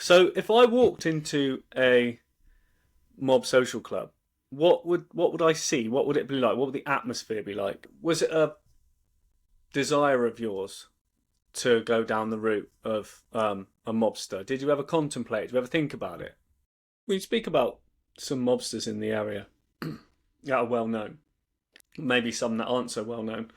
So if I walked into a mob social club, what would I see? What would it be like? What would the atmosphere be like? Was it a desire of yours to go down the route of a mobster? Did you ever contemplate? Did you ever think about it? We speak about some mobsters in the area that are well known, maybe some that aren't so well known.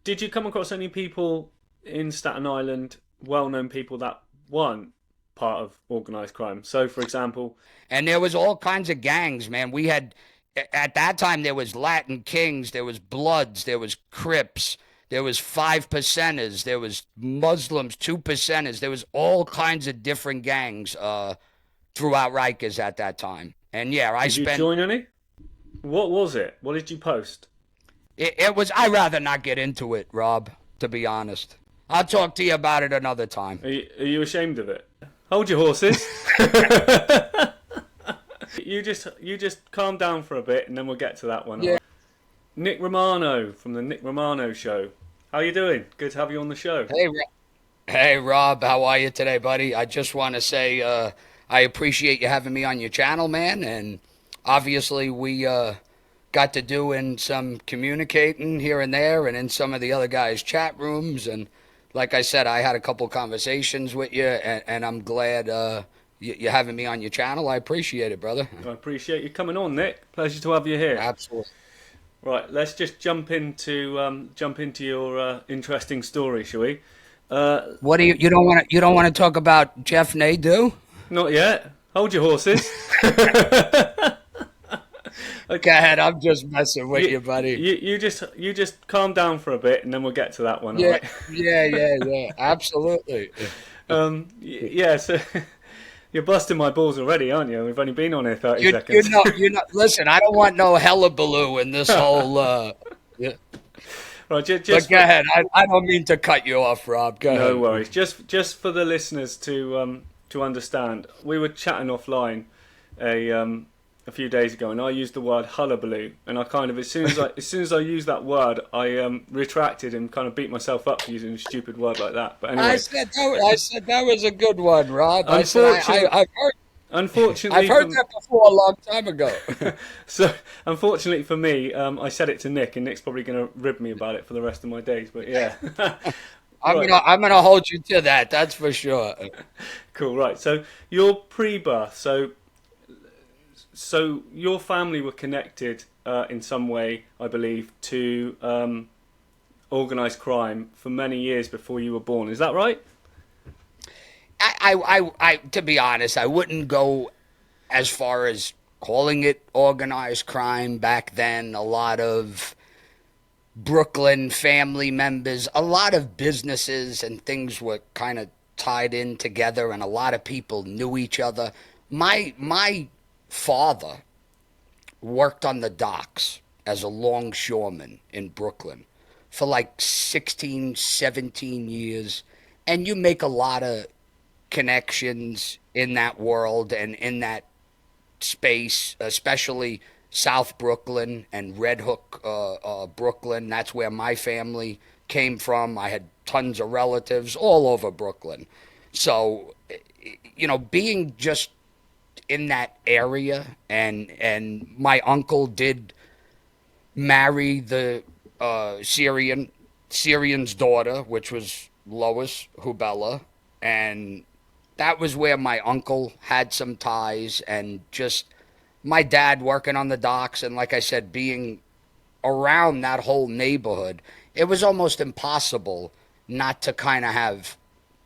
Did you come across any people in Staten Island, well known people that weren't part of organised crime? So, for example, And there was all kinds of gangs, man. We had at that time there was Latin Kings, there was Bloods, there was Crips, there was 5%ers, there was Muslims, 2%ers, there was all kinds of different gangs throughout Rikers at that time. And yeah, I did you spent join any? What was it? What did you post? it was I'd rather not get into it, Rob, to be honest. I'll talk to you about it another time. Are you ashamed of it? Hold your horses. you just calm down for a bit, and then we'll get to that one. Yeah. Nick Romano from the Nick Romano Show. How you doing? Good to have you on the show. Hey, Rob, how are you today, buddy? I just want to say I appreciate you having me on your channel, man. And obviously, we got to doing some communicating here and there and in some of the other guys' chat rooms. And like I said, I had a couple conversations with you, and I'm glad you're having me on your channel. I appreciate it, brother. I appreciate you coming on, Nick. Pleasure to have you here. Absolutely. Right, let's just jump into your interesting story, shall we? What do you don't want to talk about Jeff Nadeau? Not yet. Hold your horses. Go ahead, I'm just messing with you, buddy. You just calm down for a bit, and then we'll get to that one. Yeah, All right? yeah, absolutely. Yeah. So you're busting my balls already, aren't you? We've only been on here 30 You seconds. you know. Listen, I don't want no hullabaloo in this whole. Yeah. Right, But go ahead. I don't mean to cut you off, Rob. Go ahead. no worries. Just for the listeners to understand, we were chatting offline a few days ago, and I used the word hullabaloo, and I kind of as soon as I used that word, I retracted and kind of beat myself up for using a stupid word like that. But anyway, I said that was a good one, Rob. Unfortunately- unfortunately, I've heard that before a long time ago. So, unfortunately for me, I said it to Nick, and Nick's probably going to rib me about it for the rest of my days. But yeah, Right. I'm gonna hold you to that. That's for sure. Cool. Right. So your pre-birth. So your family were connected in some way, I believe, to organised crime for many years before you were born. Is that right? To be honest, I wouldn't go as far as calling it organized crime back then. A lot of Brooklyn family members, a lot of businesses and things were kind of tied in together, and a lot of people knew each other. My father worked on the docks as a longshoreman in Brooklyn for like 16, 17 years, and you make a lot of connections in that world and in that space, especially South Brooklyn and Red Hook, Brooklyn. That's where my family came from. I had tons of relatives all over Brooklyn. So, being just in that area, and my uncle did marry the Syrian's daughter, which was Lois Hubella, and that was where my uncle had some ties, and just my dad working on the docks, and like I said, being around that whole neighborhood, it was almost impossible not to kind of have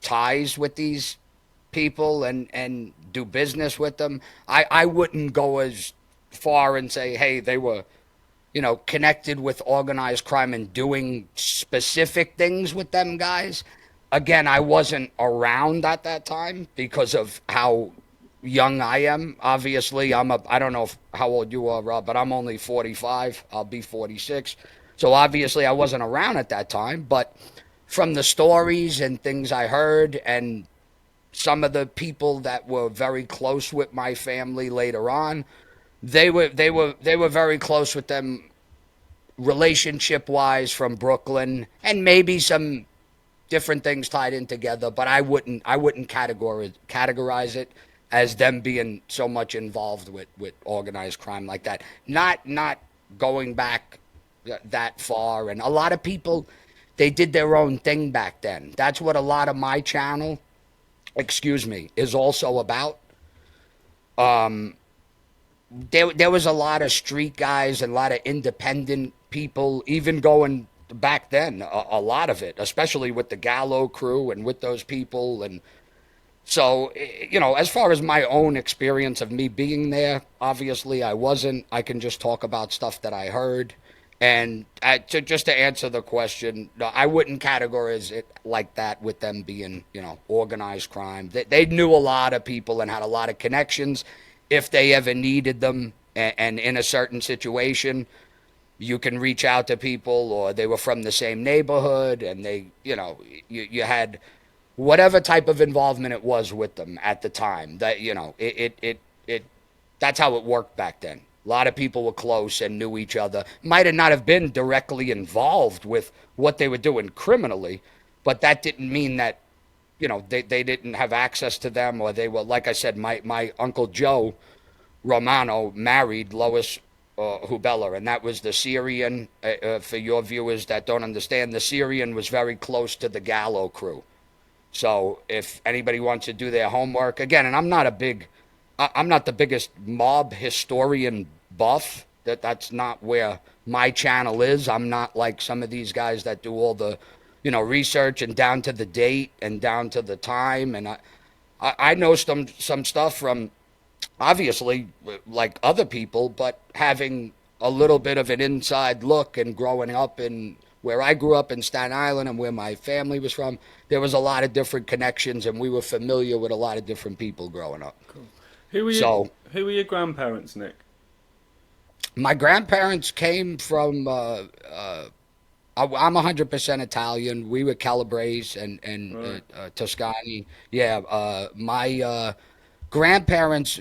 ties with these people and do business with them. I wouldn't go as far and say, hey, they were, connected with organized crime and doing specific things with them guys. Again, I wasn't around at that time because of how young I am. Obviously, I don't know how old you are, Rob, but I'm only 45. I'll be 46. So obviously I wasn't around at that time, but from the stories and things I heard, and some of the people that were very close with my family later on, they were very close with them relationship wise from Brooklyn, and maybe some different things tied in together, but I wouldn't categorize it as them being so much involved with organized crime like that. Not going back that far, and a lot of people, they did their own thing back then. That's what a lot of my channel, excuse me, is also about. There was a lot of street guys and a lot of independent people, even going back then, a lot of it, especially with the Gallo crew and with those people. And so, as far as my own experience of me being there, obviously I wasn't. I can just talk about stuff that I heard. And just to answer the question, no, I wouldn't categorize it like that with them being, organized crime. They knew a lot of people and had a lot of connections. If they ever needed them, and in a certain situation, you can reach out to people, or they were from the same neighborhood, and you had whatever type of involvement it was with them at the time. That it that's how it worked back then. A lot of people were close and knew each other. Might have not have been directly involved with what they were doing criminally, but that didn't mean that they didn't have access to them, or they were, like I said, my Uncle Joe Romano married Lois Hubella, and that was the Syrian. For your viewers that don't understand, the Syrian was very close to the Gallo crew. So if anybody wants to do their homework, again, and I'm not the biggest mob historian buff. That's not where my channel is. I'm not like some of these guys that do all the, research and down to the date and down to the time. And I know some stuff from, obviously, like other people, but having a little bit of an inside look and growing up in where I grew up in Staten Island and where my family was from, there was a lot of different connections, and we were familiar with a lot of different people growing up. Cool. Who were your grandparents, Nick? My grandparents came from. I'm 100% Italian. We were Calabrese and Right. Toscani. Yeah. My grandparents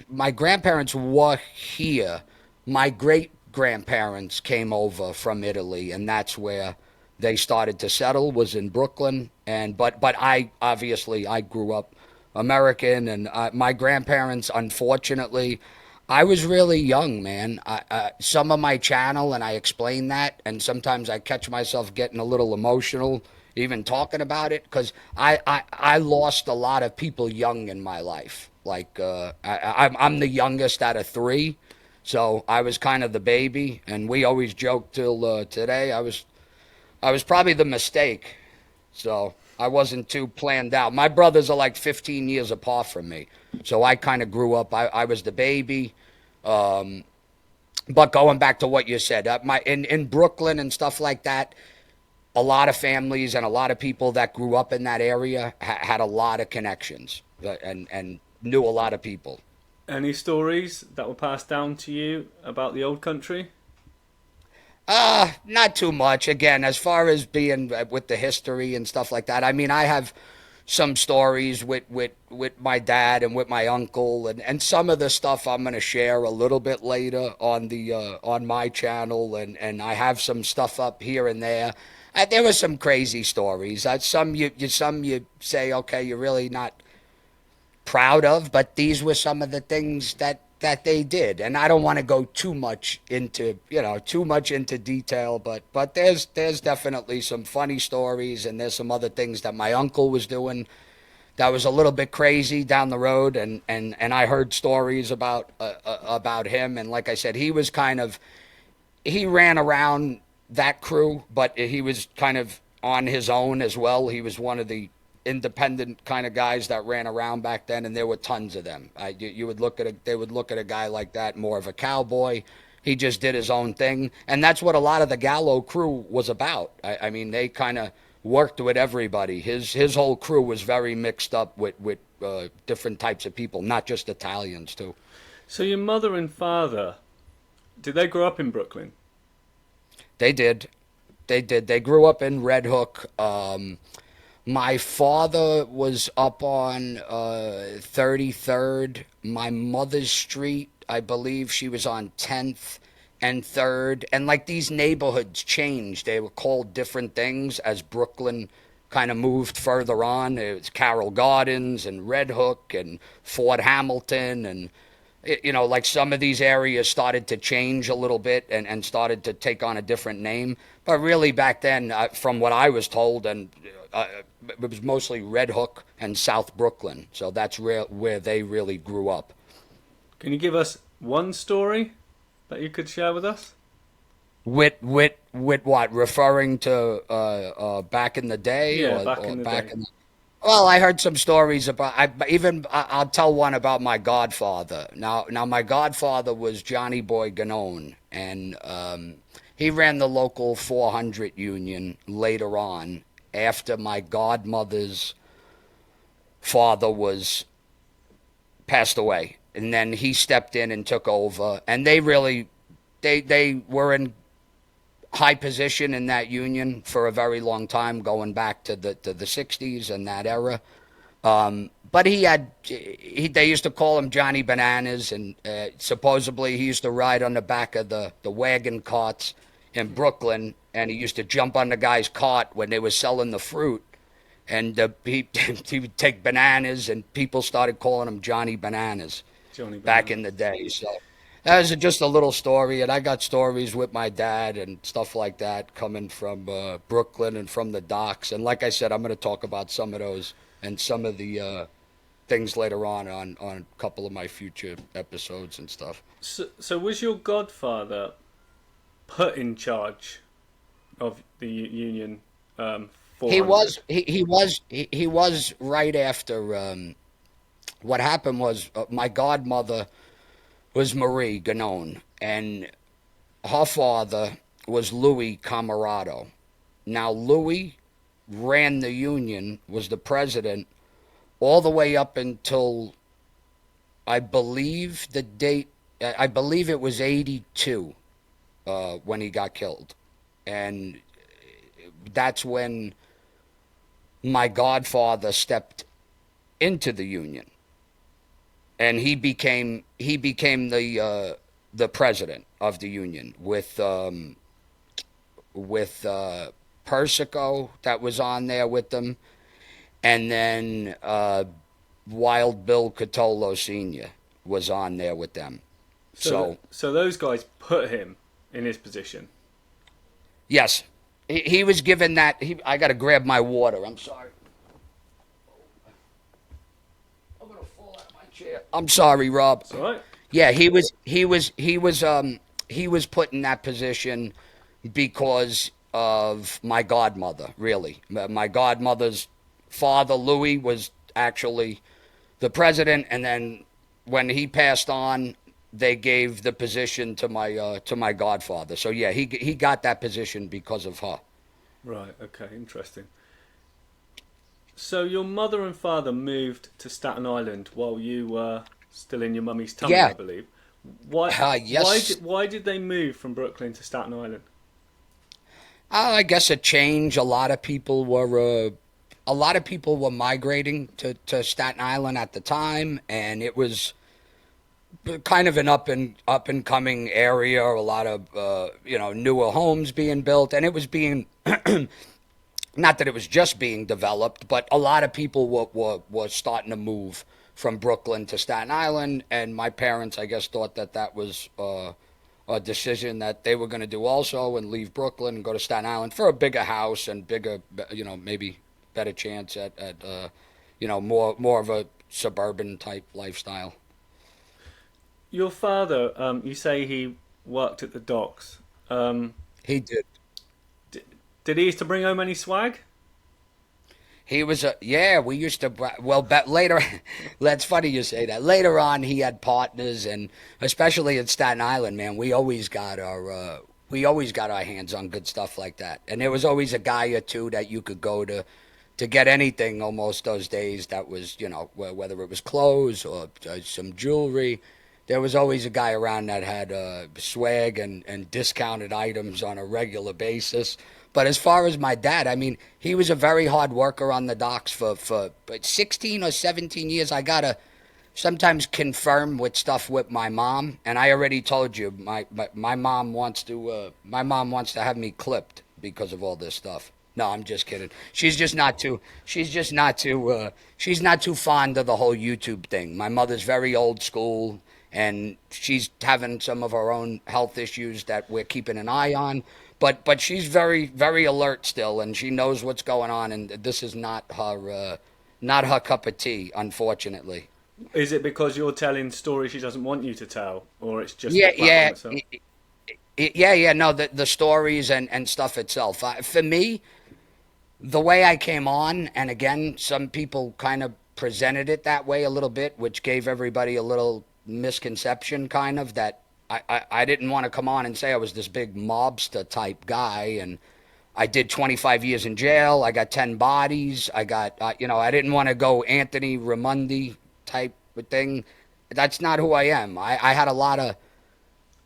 were here. My great grandparents came over from Italy, and that's where they started to settle. Was in Brooklyn, and but I grew up American, and my grandparents, unfortunately, I was really young, man. Some of my channel, and I explain that, and sometimes I catch myself getting a little emotional even talking about it, because I lost a lot of people young in my life. Like I'm the youngest out of three, so I was kind of the baby, and we always joke till today. I was probably the mistake, so I wasn't too planned out. My brothers are like 15 years apart from me, so I kind of grew up. I was the baby. But going back to what you said, in Brooklyn and stuff like that, a lot of families and a lot of people that grew up in that area had a lot of connections, and knew a lot of people. Any stories that were passed down to you about the old country? Not too much. Again, as far as being with the history and stuff like that, I mean, I have some stories with my dad and with my uncle, and some of the stuff I'm going to share a little bit later on my channel, and I have some stuff up here and there. There were some crazy stories. Some you say, okay, you're really not proud of, but these were some of the things that they did, and I don't want to go too much into detail, but there's definitely some funny stories, and there's some other things that my uncle was doing that was a little bit crazy down the road, and I heard stories about him, and like I said, he ran around that crew, but he was kind of on his own as well. He was one of the independent kind of guys that ran around back then, and there were tons of them. They would look at a guy like that more of a cowboy. He just did his own thing, and that's what a lot of the Gallo crew was about. I mean, they kind of worked with everybody. His whole crew was very mixed up with different types of people, not just Italians too. So your mother and father, did they grow up in Brooklyn? They did. They did. They grew up in Red Hook. My father was up on 33rd. My mother's street, I believe she was on 10th and 3rd. And like these neighborhoods changed. They were called different things as Brooklyn kind of moved further on. It was Carroll Gardens and Red Hook and Fort Hamilton, and like some of these areas started to change a little bit and started to take on a different name. But really back then, from what I was told, and it was mostly Red Hook and South Brooklyn. So that's where they really grew up. Can you give us one story that you could share with us? With what? Referring to back in the day, Yeah, or, back or in the back day. in the, well, I heard some stories about. I'll tell one about my godfather. Now my godfather was Johnny Boy Ganone, and he ran the local 400 union later on after my godmother's father was passed away, and then he stepped in and took over, and they were in high position in that union for a very long time, going back to the 60s and that era. But they used to call him Johnny Bananas, and supposedly he used to ride on the back of the wagon carts in Brooklyn, and he used to jump on the guy's cart when they were selling the fruit, and he would take bananas, and people started calling him Johnny Bananas Johnny back in the Bananas. day. So that was just a little story, and I got stories with my dad and stuff like that coming from Brooklyn and from the docks. And like I said, I'm going to talk about some of those and some of the things later on a couple of my future episodes and stuff. So was your godfather put in charge of the Union He 400? was he was right after. What happened was my godmother was Marie Ganone, and her father was Louis Camarado. Now, Louis ran the union, was the president, all the way up until I believe the date, I believe it was 82 when he got killed. And that's when my godfather stepped into the union. And he became the president of the union with Persico that was on there with them, and then Wild Bill Cutolo Sr. was on there with them. So So those guys put him in his position. yes, he was given that. I got to grab my water. I'm sorry. I'm gonna fall out of my chair. I'm sorry, Rob. That's all right. Yeah, he was put in that position because of my godmother, really. My godmother's father, Louis, was actually the president, and then when he passed on, they gave the position to my godfather. So yeah, he got that position because of her. Right. Okay. Interesting. So your mother and father moved to Staten Island while you were still in your mummy's tummy, Yeah, I believe. Why? yes. Why did they move from Brooklyn to Staten Island? I guess a change. A lot of people were migrating to Staten Island at the time, and it was kind of an up and coming area. A lot of newer homes being built, and it was being not that it was just being developed, but a lot of people were starting to move from Brooklyn to Staten Island, and my parents, I guess, thought that was a decision that they were going to do also, and leave Brooklyn and go to Staten Island for a bigger house and bigger, maybe better chance at more of a suburban type lifestyle. Your father, you say he worked at the docks. Um, He did. d- did he used to bring home any swag? He was a yeah. We used to well, but later. That's funny you say that. Later on, he had partners, and especially in Staten Island, man, we always got our hands on good stuff like that. And there was always a guy or two that you could go to get anything almost those days. That was whether it was clothes or some jewelry. There was always a guy around that had swag and discounted items on a regular basis. But as far as my dad, I mean, he was a very hard worker on the docks for 16 or 17 years. I got to sometimes confirm with stuff with my mom. And I already told you, my mom wants to have me clipped because of all this stuff. No, I'm just kidding. She's not too fond of the whole YouTube thing. My mother's very old school, and she's having some of her own health issues that we're keeping an eye on. But she's very alert still, and she knows what's going on. And this is not her cup of tea, unfortunately. Is it because you're telling stories she doesn't want you to tell, or it's just the Yeah, platform itself? yeah. No, the stories and stuff itself. For me, the way I came on, and again, some people kind of presented it that way a little bit, which gave everybody a little misconception, kind of that I didn't want to come on and say I was this big mobster type guy, and I did 25 years in jail. I got 10 bodies. I got, I didn't want to go Anthony Ramundi type of thing. That's not who I am. I had a lot of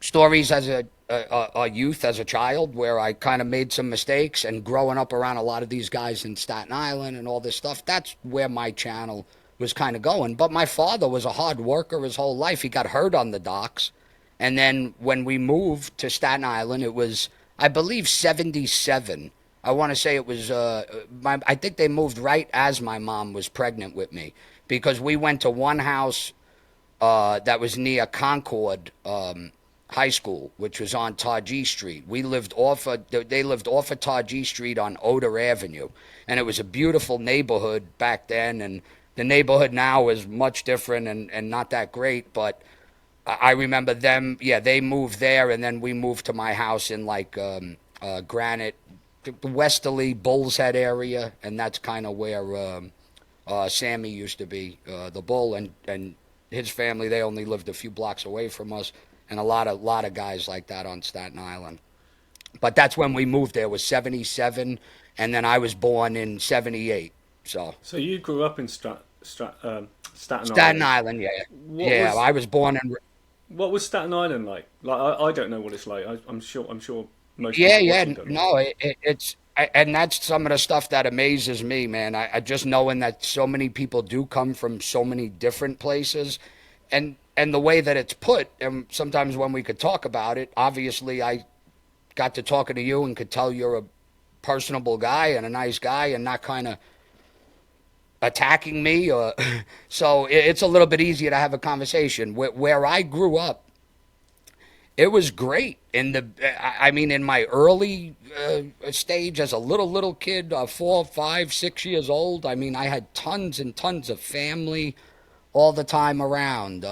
stories as a youth, as a child, where I kind of made some mistakes, and growing up around a lot of these guys in Staten Island and all this stuff. That's where my channel was kind of going. But my father was a hard worker his whole life. He got hurt on the docks, and then when we moved to Staten Island, it was, I believe, 77. I want to say it was, I think they moved right as my mom was pregnant with me, because we went to one house that was near Concord High School, which was on Tajee Street. They lived off of Tajee Street on Oder Avenue, and it was a beautiful neighborhood back then. And the neighborhood now is much different and not that great, but I remember them. Yeah, they moved there, and then we moved to my house in like Granite, the westerly Bull's Head area, and that's kind of where Sammy used to be, the bull, and his family. They only lived a few blocks away from us, and a lot of guys like that on Staten Island. But that's when we moved there, was 77, and then I was born in 78. So So you grew up in Staten Staten Island. Island, yeah, What yeah. was I was born in. what was Staten Island like? Like I don't know what it's like. I'm sure most Yeah, people yeah. watching don't know. No, and that's some of the stuff that amazes me, man. I just knowing that so many people do come from so many different places, and the way that it's put, and sometimes when we could talk about it, obviously I got to talking to you and could tell you're a personable guy and a nice guy and not kind of attacking me, or so it's a little bit easier to have a conversation. Where I grew up, it was great. I mean, in my early stage as a little kid, 4, 5, 6 years old. I mean, I had tons and tons of family all the time around.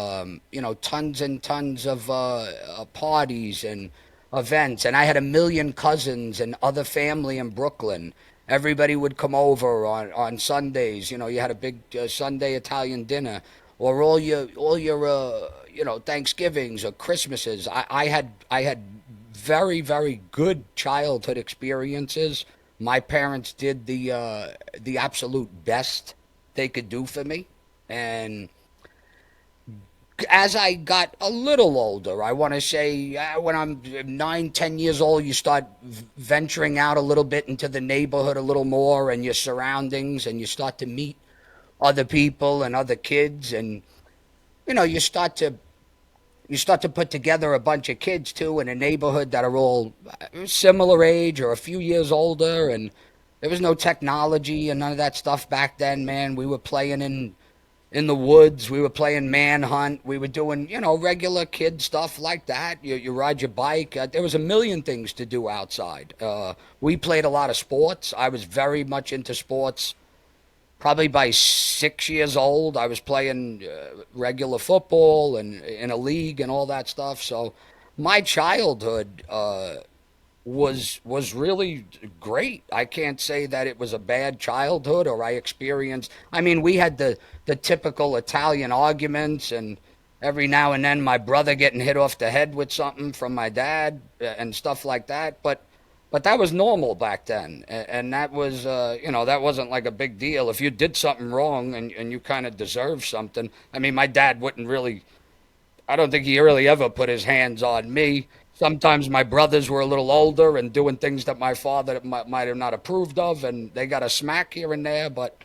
Tons and tons of parties and events, and I had a million cousins and other family in Brooklyn. Everybody would come over on Sundays. You had a big Sunday Italian dinner, or all your Thanksgivings or Christmases. I had very good childhood experiences. My parents did the absolute best they could do for me, and as I got a little older, I want to say when I'm 9, 10 years old, you start venturing out a little bit into the neighborhood a little more and your surroundings, and you start to meet other people and other kids, and you know you start to put together a bunch of kids too in a neighborhood that are all similar age or a few years older, and there was no technology and none of that stuff back then, man. We were playing in the woods. We were playing manhunt. We were doing, regular kid stuff like that. You ride your bike. There was a million things to do outside. We played a lot of sports. I was very much into sports. Probably by 6 years old, I was playing regular football and in a league and all that stuff. So my childhood was really great. I can't say that it was a bad childhood or I experienced. I mean, we had the typical Italian arguments, and every now and then my brother getting hit off the head with something from my dad and stuff like that. But that was normal back then, and that was that wasn't like a big deal. If you did something wrong and you kind of deserved something. I mean, my dad wouldn't really. I don't think he really ever put his hands on me. Sometimes my brothers were a little older and doing things that my father might have not approved of, and they got a smack here and there. But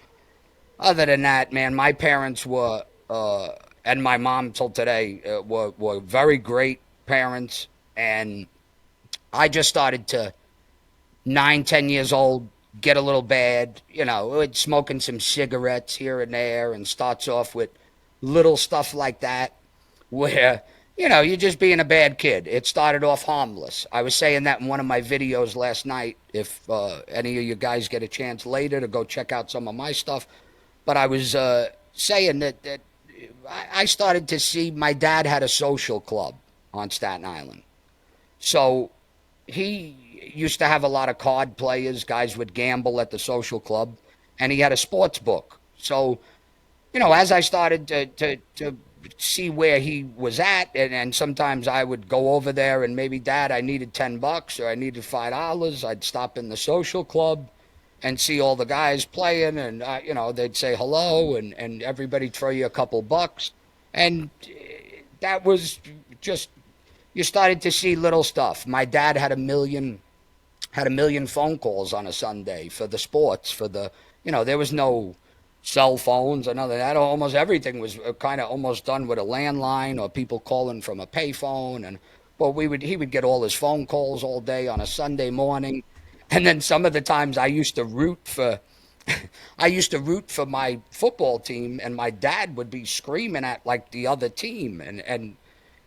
other than that, man, my parents were, and my mom till today, were very great parents. And I just started to, 9, 10 years old, get a little bad, it's smoking some cigarettes here and there, and starts off with little stuff like that where, you're just being a bad kid. It started off harmless. I was saying that in one of my videos last night. If any of you guys get a chance later to go check out some of my stuff, but I was saying that I started to see my dad had a social club on Staten Island. So he used to have a lot of card players, guys would gamble at the social club, and he had a sports book. So, as I started to see where he was at, and sometimes I would go over there and maybe, Dad, I needed $10 or I needed $5. I'd stop in the social club and see all the guys playing, and they'd say hello, and everybody throw you a couple bucks, and that was just, you started to see little stuff. My dad had a million phone calls on a Sunday for the sports, for the, there was no cell phones or none of that. Almost everything was kind of almost done with a landline or people calling from a payphone. And well, he would get all his phone calls all day on a Sunday morning. And then some of the times I used to root for my football team, and my dad would be screaming at like the other team, and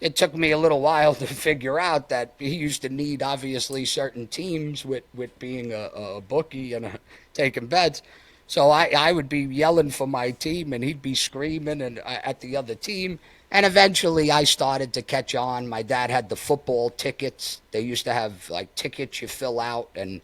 it took me a little while to figure out that he used to need obviously certain teams with being a bookie and taking bets. So I would be yelling for my team, and he'd be screaming at the other team. And eventually I started to catch on. My dad had the football tickets. They used to have like tickets you fill out, and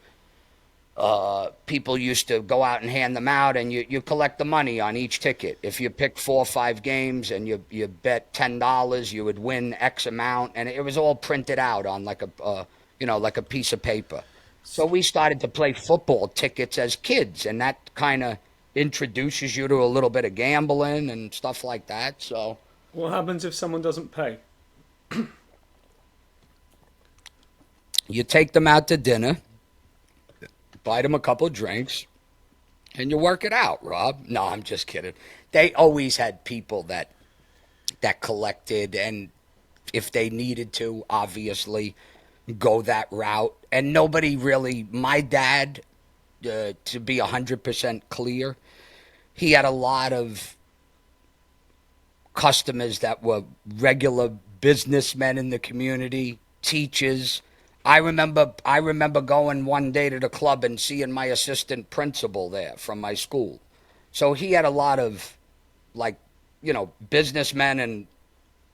people used to go out and hand them out, and you collect the money on each ticket. If you picked 4 or 5 games and you bet $10, you would win X amount, and it was all printed out on like a piece of paper. So we started to play football tickets as kids, and that kind of introduces you to a little bit of gambling and stuff like that. So What happens if someone doesn't pay? you take them out to dinner, buy them a couple of drinks, and you work it out, Rob. No, I'm just kidding. They always had people that collected, and if they needed to, obviously, go that route. And nobody really, my dad, to be 100% clear, he had a lot of customers that were regular businessmen in the community, teachers. I remember going one day to the club and seeing my assistant principal there from my school. So he had a lot of like, businessmen and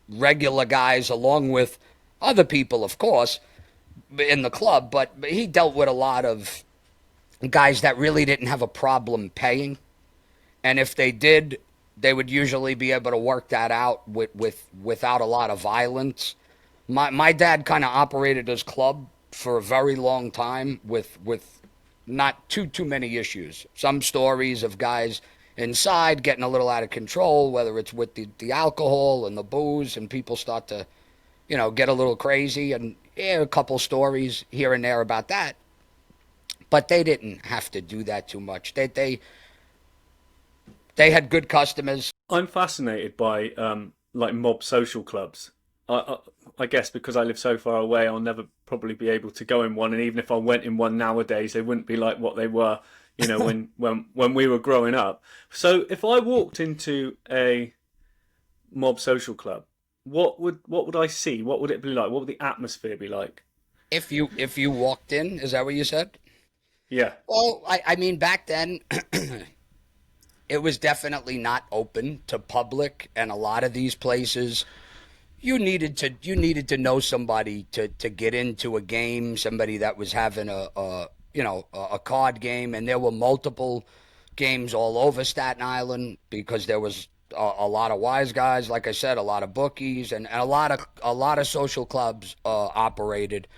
regular guys along with other people, of course, in the club, but he dealt with a lot of guys that really didn't have a problem paying. And if they did, they would usually be able to work that out without a lot of violence. My dad kind of operated his club for a very long time with not too many issues. Some stories of guys inside getting a little out of control, whether it's with the alcohol and the booze, and people start to, get a little crazy, and a couple stories here and there about that. But they didn't have to do that too much. They had good customers. I'm fascinated by like mob social clubs. I guess because I live so far away, I'll never probably be able to go in one. And even if I went in one nowadays, they wouldn't be like what they were, when we were growing up. So if I walked into a mob social club, what would I see? What would it be like? What would the atmosphere be like? If you walked in, is that what you said? Yeah. Well, I mean, back then, it was definitely not open to public, and a lot of these places, you needed to know somebody to get into a game, somebody that was having a card game, and there were multiple games all over Staten Island because there was a lot of wise guys, like I said, a lot of bookies, and a lot of social clubs operated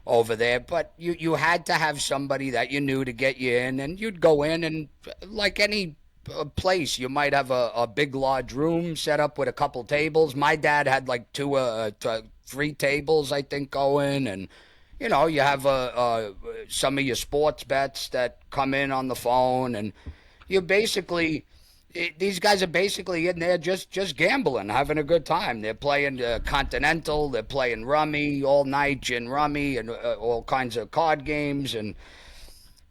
over there. But you had to have somebody that you knew to get you in, and you'd go in, and like any place, you might have a big large room set up with a couple tables. My dad had like 3 tables, I think, going, and you have some of your sports bets that come in on the phone, and you basically, these guys are basically in there just gambling, having a good time. They're playing Continental, they're playing Rummy all night, gin Rummy, and all kinds of card games. And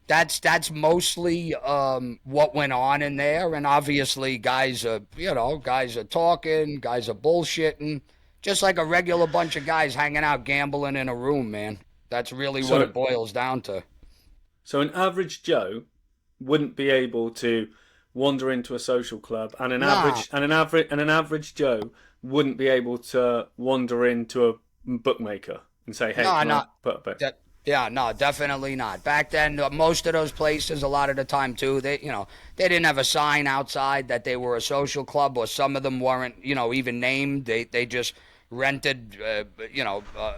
That's mostly what went on in there, and obviously guys are talking, guys are bullshitting, just like a regular bunch of guys hanging out gambling in a room, man. That's really what So it boils down to. so an average Joe wouldn't be able to wander into a social club, and Nah, an average Joe wouldn't be able to wander into a bookmaker and say, "Hey, no, can I no, put a bet?" yeah, no, definitely not. Back then, most of those places, a lot of the time too, they didn't have a sign outside that they were a social club, or some of them weren't, even named. They just rented,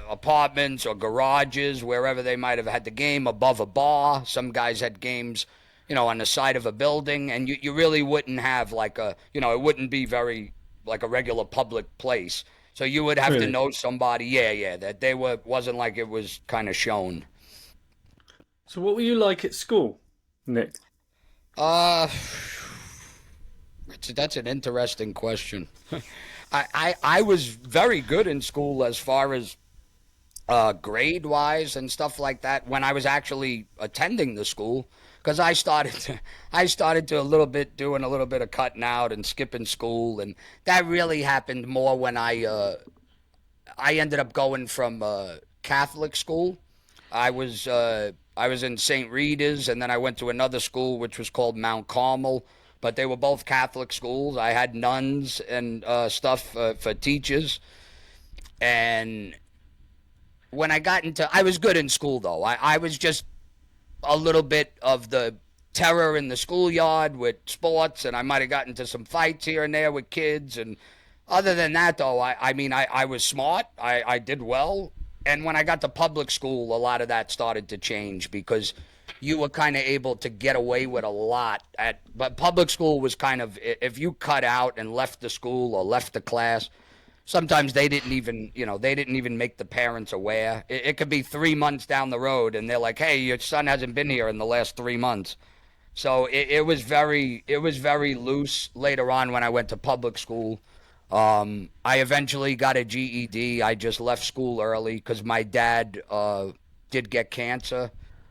apartments or garages wherever they might have had the game above a bar. Some guys had games, on the side of a building, and you really wouldn't have like it wouldn't be very like a regular public place. So you would have to Really? know somebody, yeah, that they wasn't like it was kind of shown. So what were you like at school, Nick? Uh, that's an interesting question. I was very good in school as far as grade wise and stuff like that when I was actually attending the school, because I started to a little bit doing a little bit of cutting out and skipping school, and that really happened more when I ended up going from Catholic school. I was in St. Rita's, and then I went to another school which was called Mount Carmel. But they were both Catholic schools. I had nuns and stuff for teachers. And when I was good in school though. I was just a little bit of the terror in the schoolyard with sports, and I might have gotten into some fights here and there with kids. And other than that, though, I mean, I was smart. I did well. And when I got to public school, a lot of that started to change because you were kind of able to get away with a lot but public school was kind of, if you cut out and left the school or left the class, sometimes they didn't even make the parents aware. It could be 3 months down the road and they're like, hey, your son hasn't been here in the last 3 months. So it was very loose later on when I went to public school. I eventually got a GED. I just left school early because my dad did get cancer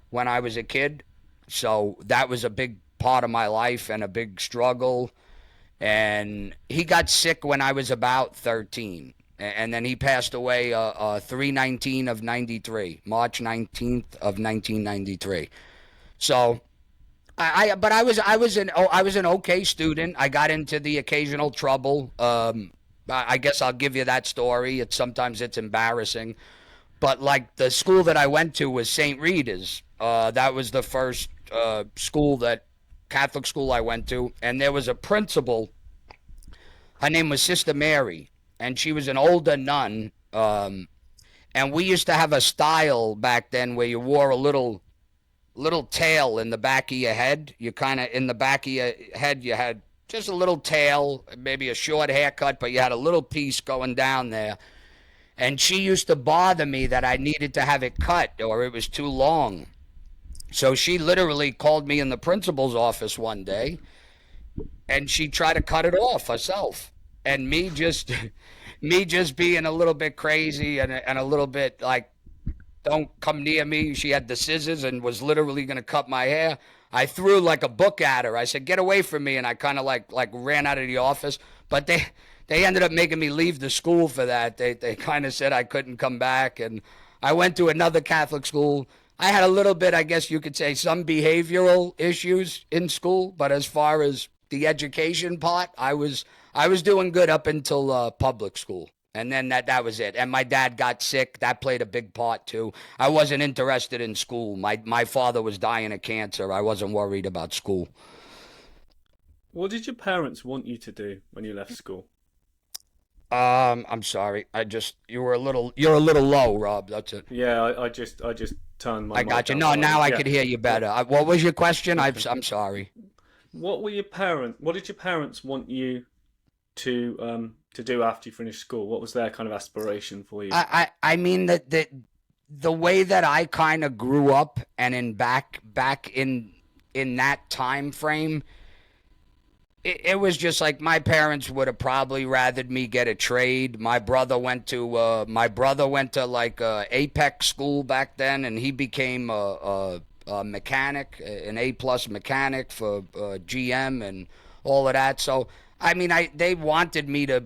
when I was a kid. So that was a big part of my life and a big struggle. And he got sick when I was about 13. And then he passed away 3/19 of 93, March 19th of 1993. So but I was an okay student. I got into the occasional trouble. I guess I'll give you that story. Sometimes it's embarrassing, but like the school that I went to was St. Rita's. That was the first Catholic school I went to, and there was a principal. Her name was Sister Mary, and she was an older nun. And we used to have a style back then where you wore a little tail in the back of your head. You kind of, in the back of your head, you had just a little tail, maybe a short haircut, but you had a little piece going down there. And she used to bother me that I needed to have it cut or it was too long. So she literally called me in the principal's office one day and she tried to cut it off herself. And me just being a little bit crazy and a little bit like, don't come near me. She had the scissors and was literally going to cut my hair. I threw like a book at her. I said, "Get away from me!" And I kind of like ran out of the office. But they ended up making me leave the school for that. They kind of said I couldn't come back, and I went to another Catholic school. I had a little bit, I guess you could say, some behavioral issues in school, but as far as the education part, I was doing good up until public school. And then that was it. And my dad got sick. That played a big part too. I wasn't interested in school. My father was dying of cancer. I wasn't worried about school. What did your parents want you to do when you left school? I'm sorry. You're a little low, Rob. That's it. Yeah, I just turned my I mic got you. down No, now slightly. I Yeah. could hear you What better. What was your question? okay. I'm sorry. What did your parents want you to do after you finished school? What was their kind of aspiration for you? I mean that the way that I kind of grew up and back in that time frame, it was just like my parents would have probably rathered me get a trade. My brother went to like Apex school back then, and he became mechanic, an A-plus mechanic for GM and all of that. So, I mean, they wanted me to,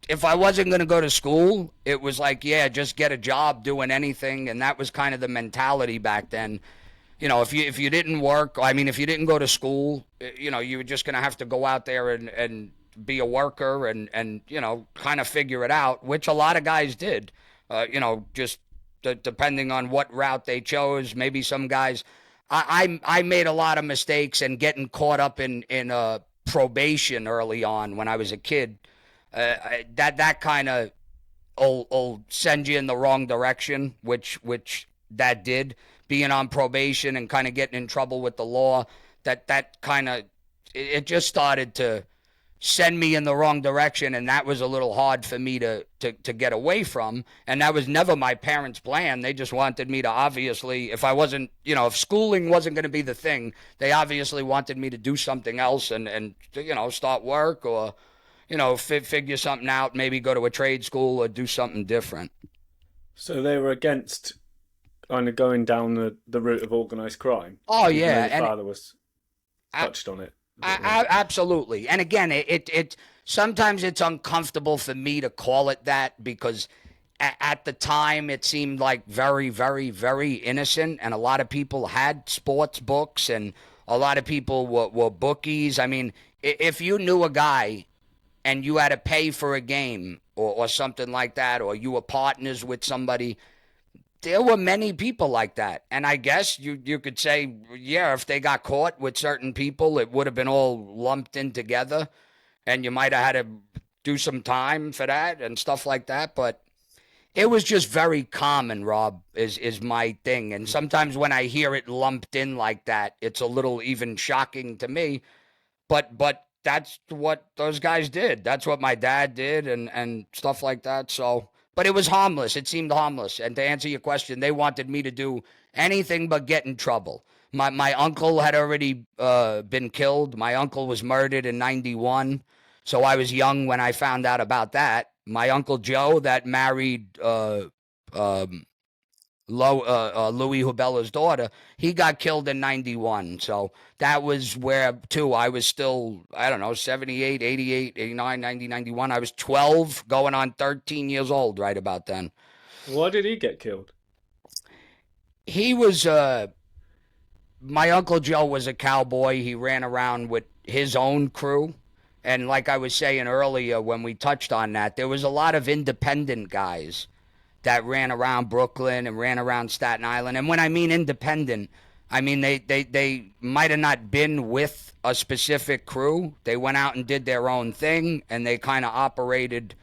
if I wasn't going to go to school, it was like, yeah, just get a job doing anything. And that was kind of the mentality back then. You know, if you didn't work, I mean, if you didn't go to school, you know, you were just going to have to go out there and be a worker and, you know, kind of figure it out, which a lot of guys did, you know, just depending on what route they chose. Maybe some guys, I made a lot of mistakes and getting caught up in probation early on when I was a kid. That kind of will send you in the wrong direction, which that did. Being on probation and kind of getting in trouble with the law, that kind of, it just started to send me in the wrong direction, and that was a little hard for me to get away from. And that was never my parents' plan. They just wanted me to, obviously, if I wasn't, you know, if schooling wasn't going to be the thing, they obviously wanted me to do something else and you know, start work or, you know, figure something out, maybe go to a trade school or do something different. So they were against kind of going down the route of organised crime. Oh, Even yeah. though your father was touched on it. Absolutely. And again, it sometimes it's uncomfortable for me to call it that because at the time it seemed like very, very, very innocent, and a lot of people had sports books and a lot of people were bookies. I mean, if you knew a guy and you had to pay for a game or something like that, or you were partners with somebody, there were many people like that. And I guess you could say, yeah, if they got caught with certain people, it would have been all lumped in together, and you might have had to do some time for that and stuff like that. But it was just very common, Rob, is my thing. And sometimes when I hear it lumped in like that, it's a little even shocking to me. But that's what those guys did. That's what my dad did and stuff like that. So, but it was harmless. It seemed harmless. And to answer your question, they wanted me to do anything but get in trouble. My uncle had already been killed. My uncle was murdered in 91. So I was young when I found out about that. My Uncle Joe that married Louis Hubella's daughter, he got killed in 91. So that was where, too, I was still, I don't know, 78, 88, 89, 90, 91. I was 12 going on 13 years old right about then. Why did he get killed? He was, my Uncle Joe was a cowboy. He ran around with his own crew. And like I was saying earlier when we touched on that, there was a lot of independent guys that ran around Brooklyn and ran around Staten Island. And when I mean independent, I mean they might have not been with a specific crew. They went out and did their own thing, and they kind of operated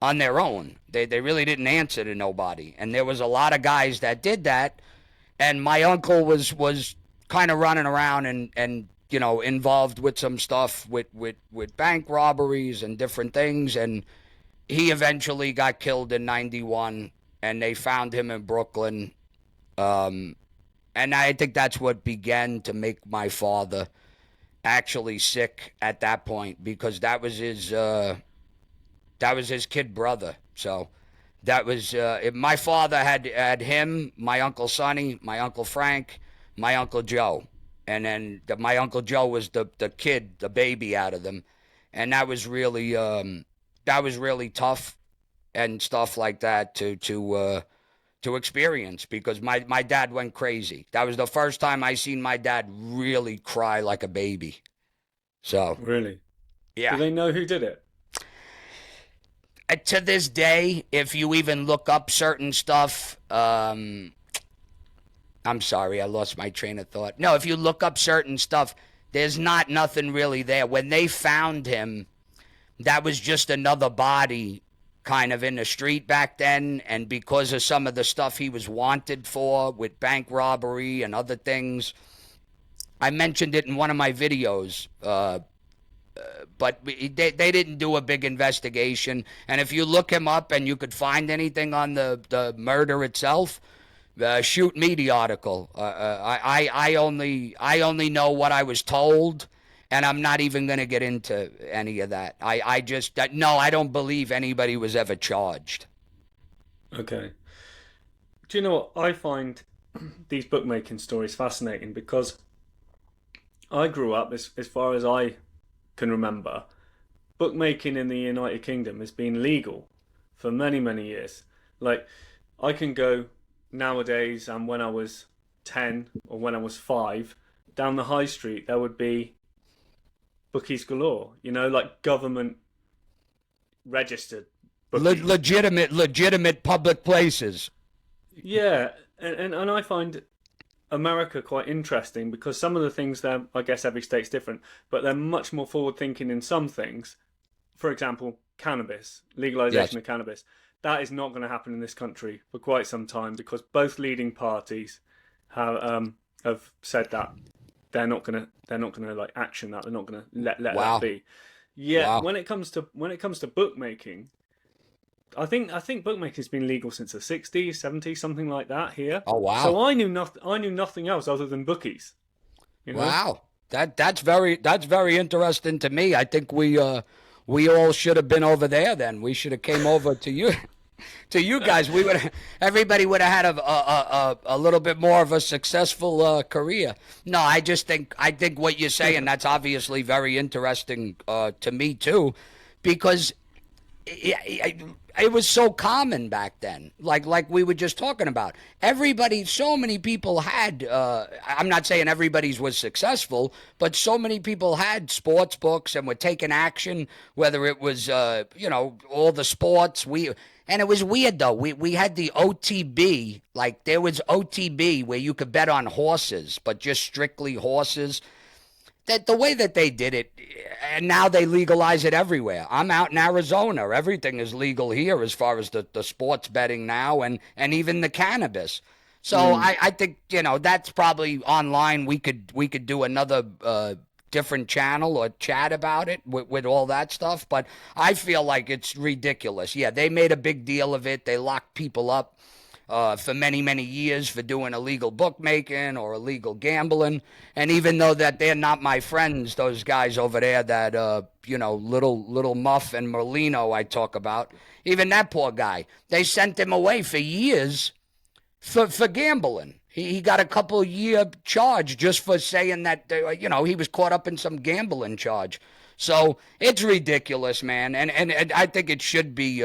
on their own. They really didn't answer to nobody. And there was a lot of guys that did that. And my uncle was kind of running around and you know, involved with some stuff with bank robberies and different things. And he eventually got killed in 91, and they found him in Brooklyn. And I think that's what began to make my father actually sick at that point, because that was his kid brother. So that was my father had him, my Uncle Sonny, my Uncle Frank, my Uncle Joe. And then my Uncle Joe was the kid, the baby out of them. And that was really tough and stuff like that to experience, because my dad went crazy. That was the first time I seen my dad really cry like a baby. So Really? Yeah. Do they know who did it? To this day, if you even look up certain stuff, I'm sorry, I lost my train of thought. No, if you look up certain stuff, there's nothing really there. When they found him, that was just another body kind of in the street back then. And because of some of the stuff he was wanted for with bank robbery and other things, I mentioned it in one of my videos, but they didn't do a big investigation. And if you look him up and you could find anything on the murder itself, shoot me the article. I only know what I was told, and I'm not even going to get into any of that. I don't believe anybody was ever charged. Okay. Do you know what I find these bookmaking stories fascinating because I grew up, as far as I can remember, bookmaking in the United Kingdom has been legal for many, many years. Like, I can go nowadays, and when I was 10 or when I was 5, down the high street, there would be bookies galore, like government registered bookies. Legitimate public places. Yeah, and I find America quite interesting because some of the things there, I guess every state's different, but they're much more forward thinking in some things. For example, cannabis, Yes. legalization of cannabis. That is not going to happen in this country for quite some time because both leading parties have said that they're not gonna like action that, they're not gonna let that Wow. be. Yet Wow. when it comes to bookmaking, I think bookmaking's been legal since the 60s, 70s, something like that here. Oh, wow. So I knew nothing else other than bookies. You know? Wow. That's very interesting to me. I think we all should have been over there then. We should have came over to you. To you guys, everybody would have had a little bit more of a successful career. No, I think what you're saying, that's obviously very interesting to me too, because it was so common back then. Like we were just talking about. Everybody, so many people had. I'm not saying everybody's was successful, but so many people had sports books and were taking action. Whether it was all the sports and it was weird though. We had the OTB. Like there was OTB where you could bet on horses, but just strictly horses. That the way that they did it, and now they legalize it everywhere. I'm out in Arizona. Everything is legal here as far as the sports betting now and even the cannabis. So I think, that's probably online. We could do another different channel or chat about it with all that stuff. But I feel like it's ridiculous. Yeah, they made a big deal of it. They locked people up for many, many years for doing illegal bookmaking or illegal gambling. And even though that they're not my friends, those guys over there that, little Muff and Merlino I talk about, even that poor guy, they sent him away for years for gambling. He got a couple-year charge just for saying that, he was caught up in some gambling charge. So it's ridiculous, man. And I think it should be,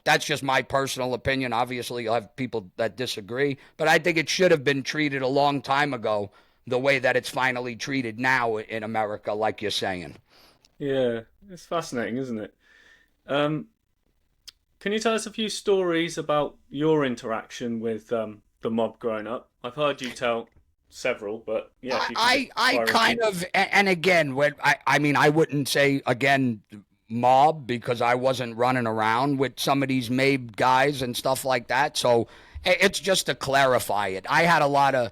that's just my personal opinion. Obviously, you'll have people that disagree. But I think it should have been treated a long time ago the way that it's finally treated now in America, like you're saying. Yeah, it's fascinating, isn't it? Um, can you tell us a few stories about your interaction with the mob growing up? I've heard you tell several, but yeah, if you could just I fire a kind few. of, and again, I mean, I wouldn't say, again, mob because I wasn't running around with some of these MABE guys and stuff like that. So it's just to clarify it. I had a lot of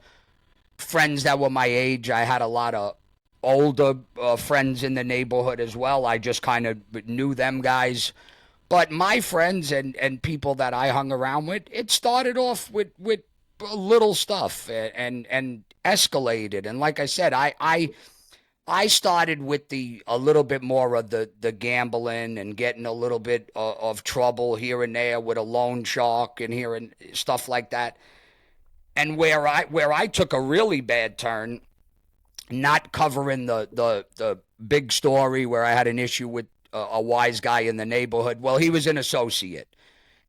friends that were my age. I had a lot of older friends in the neighborhood as well. I just kind of knew them guys. But my friends and people that I hung around with, it started off with little stuff and escalated. And like I said, I started with a little bit more of the gambling and getting a little bit of trouble here and there with a loan shark and here and stuff like that. And where I took a really bad turn, not covering the big story where I had an issue with a wise guy in the neighborhood. Well, he was an associate.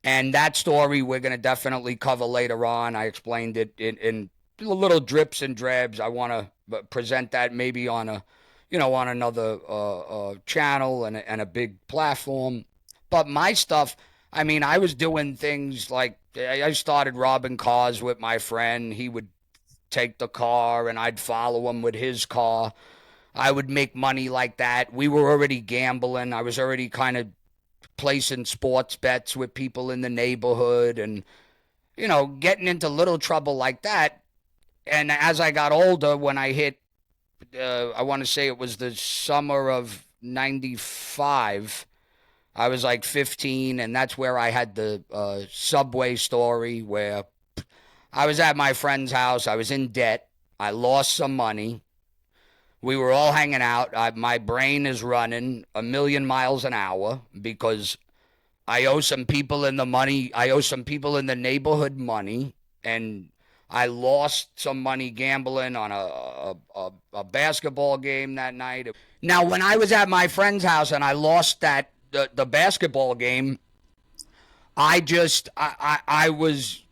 And that story we're going to definitely cover later on. I explained it in little drips and drabs. I want to present that maybe on on another channel and a big platform. But my stuff, I mean, I was doing things like I started robbing cars with my friend. He would take the car and I'd follow him with his car. I would make money like that. We were already gambling. I was already kind of placing sports bets with people in the neighborhood and, getting into little trouble like that. And as I got older, when I hit, I want to say it was the summer of 95, I was like 15, and that's where I had the subway story where I was at my friend's house. I was in debt. I lost some money. We were all hanging out. My brain is running a million miles an hour because I owe some people in the neighborhood money, and I lost some money gambling on a basketball game that night. Now, when I was at my friend's house and I lost the basketball game, I was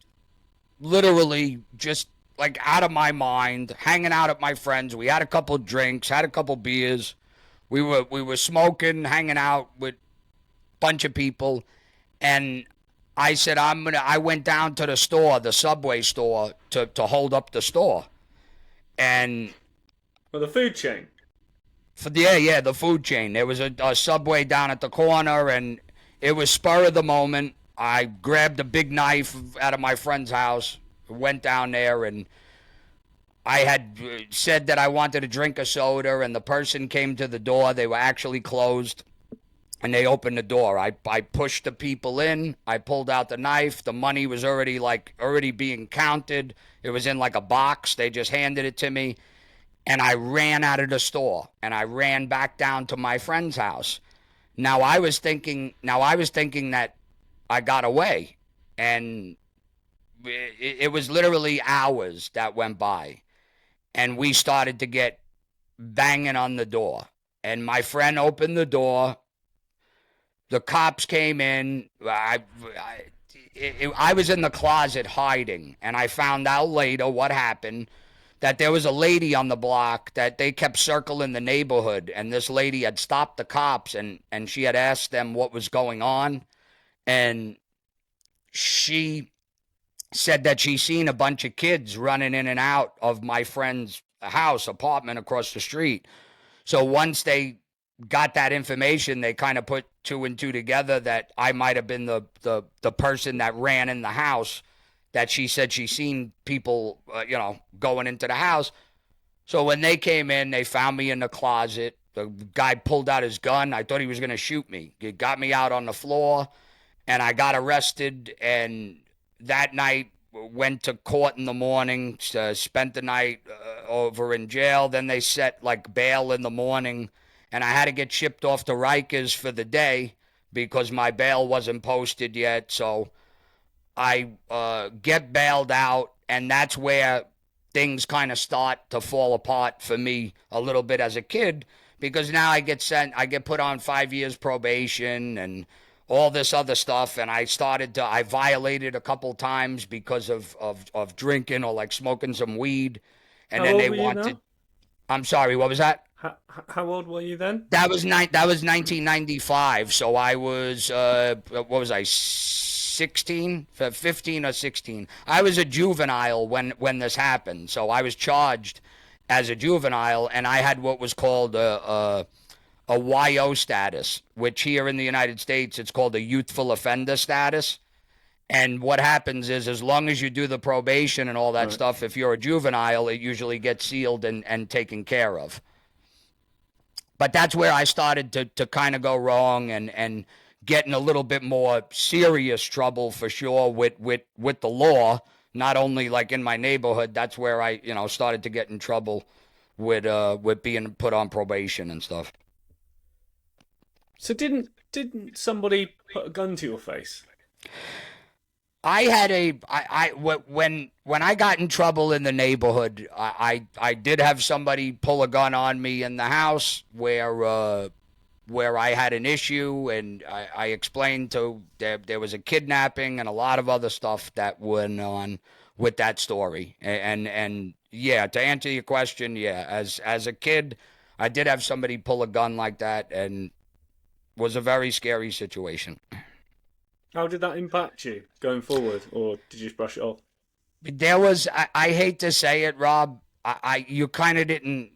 literally just like out of my mind, hanging out at my friends. We had a couple drinks, had a couple beers. We were smoking, hanging out with a bunch of people, and I said I went down to the store, the Subway store, to hold up the store. And Well, the food chain. the food chain. There was a Subway down at the corner, and it was spur of the moment. I grabbed a big knife out of my friend's house, went down there, and I had said that I wanted to drink a soda, and the person came to the door. They were actually closed, and they opened the door. I pushed the people in. I pulled out the knife. The money was already being counted. It was in like a box. They just handed it to me, and I ran out of the store, and I ran back down to my friend's house. Now I was thinking that I got away, and it was literally hours that went by, and we started to get banging on the door, and my friend opened the door. The cops came in. I was in the closet hiding, and I found out later what happened, that there was a lady on the block that they kept circling the neighborhood, and this lady had stopped the cops, and she had asked them what was going on, and she said that she seen a bunch of kids running in and out of my friend's apartment across the street. So once they got that information, they kind of put two and two together that I might have been the person that ran in the house, that she said she seen people, going into the house. So when they came in, they found me in the closet. The guy pulled out his gun. I thought he was going to shoot me. He got me out on the floor, and I got arrested, and that night went to court in the morning, spent the night over in jail. Then they set like bail in the morning, and I had to get shipped off to Rikers for the day because my bail wasn't posted yet. So I get bailed out, and that's where things kind of start to fall apart for me a little bit as a kid, because now I get put on 5 years probation and all this other stuff, and I violated a couple times because of drinking or like smoking some weed, and How then old they were you wanted. now? I'm sorry, what was that? How old were you then? That was 1995. So I was what was I, 16, 15 or 16? I was a juvenile when this happened. So I was charged as a juvenile, and I had what was called a YO status, which here in the United States, it's called a youthful offender status. And what happens is, as long as you do the probation and all that stuff, if you're a juvenile, it usually gets sealed and taken care of. But that's where I started to kind of go wrong and get in a little bit more serious trouble for sure with the law. Not only like in my neighborhood, that's where I started to get in trouble with being put on probation and stuff. So didn't somebody put a gun to your face? I had when I got in trouble in the neighborhood, I did have somebody pull a gun on me in the house where I had an issue, and I explained there was a kidnapping and a lot of other stuff that went on with that story. And yeah, to answer your question, yeah, as a kid, I did have somebody pull a gun like that, and was a very scary situation. How did that impact you going forward, or did you just brush it off? There was, I hate to say it, Rob, you kind of didn't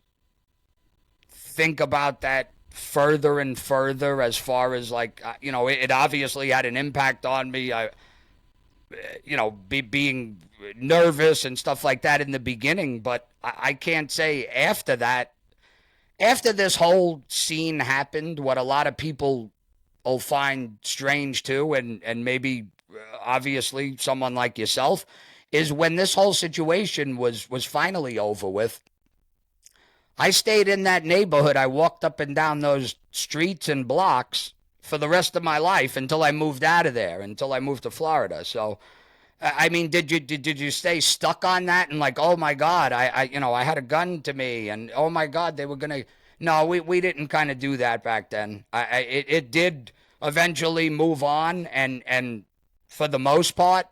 think about that further and further, as far as like, it obviously had an impact on me. Being nervous and stuff like that in the beginning, but I can't say after that, after this whole scene happened, what a lot of people will find strange too, and maybe obviously someone like yourself, is when this whole situation was finally over with, I stayed in that neighborhood. I walked up and down those streets and blocks for the rest of my life until I moved out of there, until I moved to Florida. So I mean, did you stay stuck on that and like, oh my God, I had a gun to me, and oh my God, they were gonna. No, we didn't kind of do that back then. It did eventually move on, and for the most part,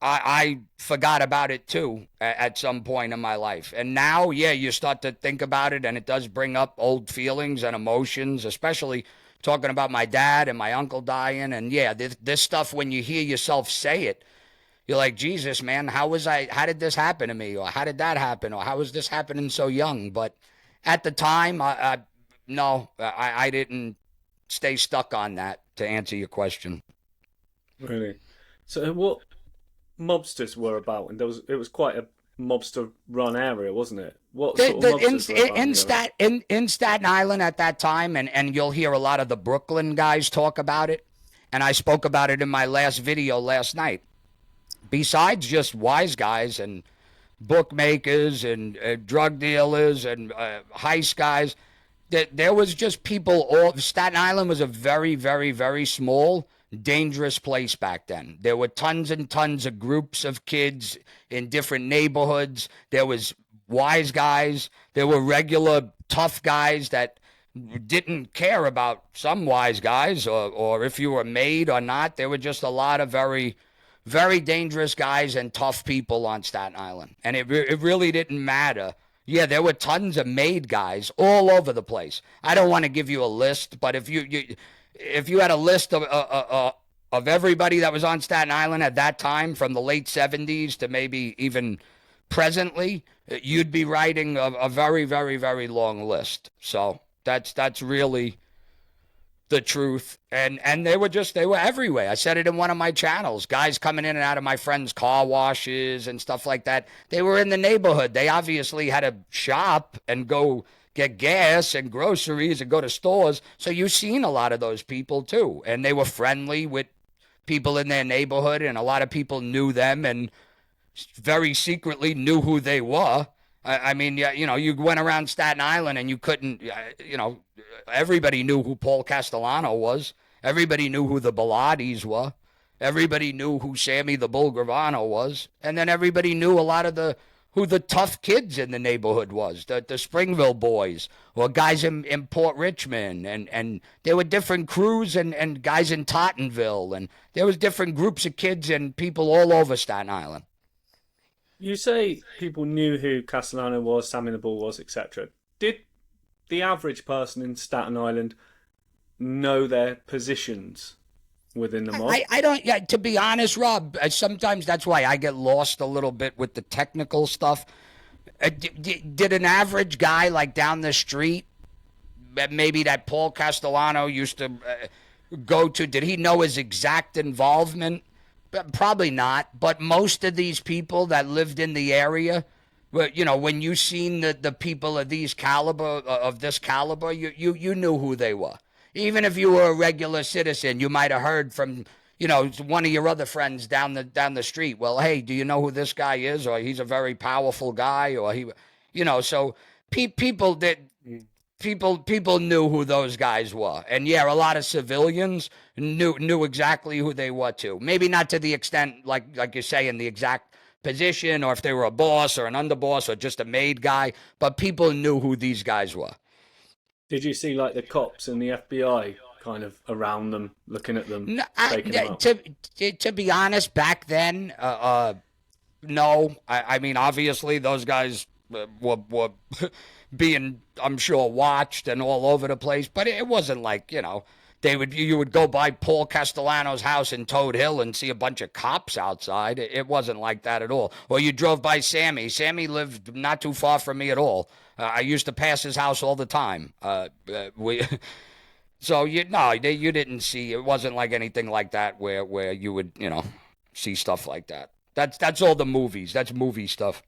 I forgot about it too at some point in my life. And now, yeah, you start to think about it, and it does bring up old feelings and emotions, especially talking about my dad and my uncle dying. And yeah, this stuff, when you hear yourself say it, you're like, Jesus, man, how did this happen to me? Or how did that happen? Or how is this happening so young? But at the time, no, I didn't stay stuck on that, to answer your question. Really? So what mobsters were about? And it was quite a mobster run area, wasn't it? What The, sort of the, mobsters were about in the area? in Staten Island at that time, and you'll hear a lot of the Brooklyn guys talk about it, and I spoke about it in my last video last night. Besides just wise guys and bookmakers and drug dealers and heist guys, that there was just people. All Staten Island was a very, very, very small, dangerous place back then. There were tons and tons of groups of kids in different neighborhoods. There was wise guys. There were regular tough guys that didn't care about some wise guys, or if you were made or not. There were just a lot of very, very dangerous guys and tough people on Staten Island. And it really didn't matter. Yeah, there were tons of made guys all over the place. I don't want to give you a list, but if you had a list of everybody that was on Staten Island at that time, from the late '70s to maybe even presently, you'd be writing a very, very, very long list. So that's really the truth. And they were everywhere. I said it in one of my channels. Guys coming in and out of my friends' car washes and stuff like that. They were in the neighborhood. They obviously had to shop and go get gas and groceries and go to stores. So you've seen a lot of those people too. And they were friendly with people in their neighborhood, and a lot of people knew them and very secretly knew who they were. I mean, yeah, you went around Staten Island and you couldn't, everybody knew who Paul Castellano was. Everybody knew who the Bilotis were. Everybody knew who Sammy the Bull Gravano was. And then everybody knew a lot of who the tough kids in the neighborhood was, the Springville boys, or guys in Port Richmond. And there were different crews and guys in Tottenville. And there was different groups of kids and people all over Staten Island. You say people knew who Castellano was, Sammy the Bull was, etc. Did the average person in Staten Island know their positions within the mob? I don't, yeah, to be honest, Rob, sometimes that's why I get lost a little bit with the technical stuff. Did an average guy like down the street, maybe that Paul Castellano used to go to, did he know his exact involvement? Probably not. But most of these people that lived in the area, when you seen the people of these caliber, of this caliber, you knew who they were. Even if you were a regular citizen, you might have heard from one of your other friends down the street. Well, hey, do you know who this guy is? Or he's a very powerful guy, or so people that people knew who those guys were. And yeah, a lot of civilians knew exactly who they were too. Maybe not to the extent like you're saying, the exact position, or if they were a boss or an underboss or just a made guy, but people knew who these guys were. Did you see like the cops and the FBI kind of around them, looking at them, No, taking them out? to be honest, back then, no. I mean, obviously, those guys were being, I'm sure, watched and all over the place. But it wasn't like you would go by Paul Castellano's house in Toad Hill and see a bunch of cops outside. It wasn't like that at all. Or you drove by Sammy. Sammy lived not too far from me at all. I used to pass his house all the time. We. So you didn't see. It wasn't like anything like that where you would see stuff like that. That's all the movies. That's movie stuff.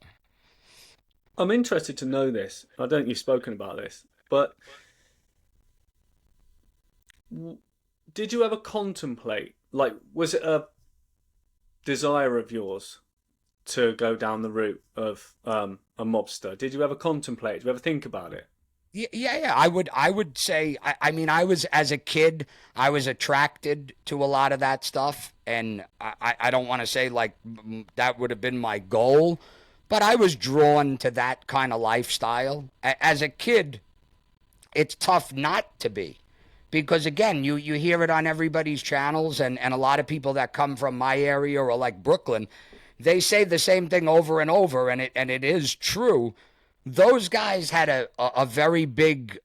I'm interested to know this. I don't think you've spoken about this, but did you ever contemplate, like, was it a desire of yours to go down the route of a mobster? Did you ever contemplate? Did you ever think about it? Yeah. I would say. I mean, I was as a kid, I was attracted to a lot of that stuff, and I don't want to say like that would have been my goal, but I was drawn to that kind of lifestyle. As a kid, it's tough not to be, because again, you hear it on everybody's channels, and a lot of people that come from my area or like Brooklyn, they say the same thing over and over, and it is true. Those guys had a very big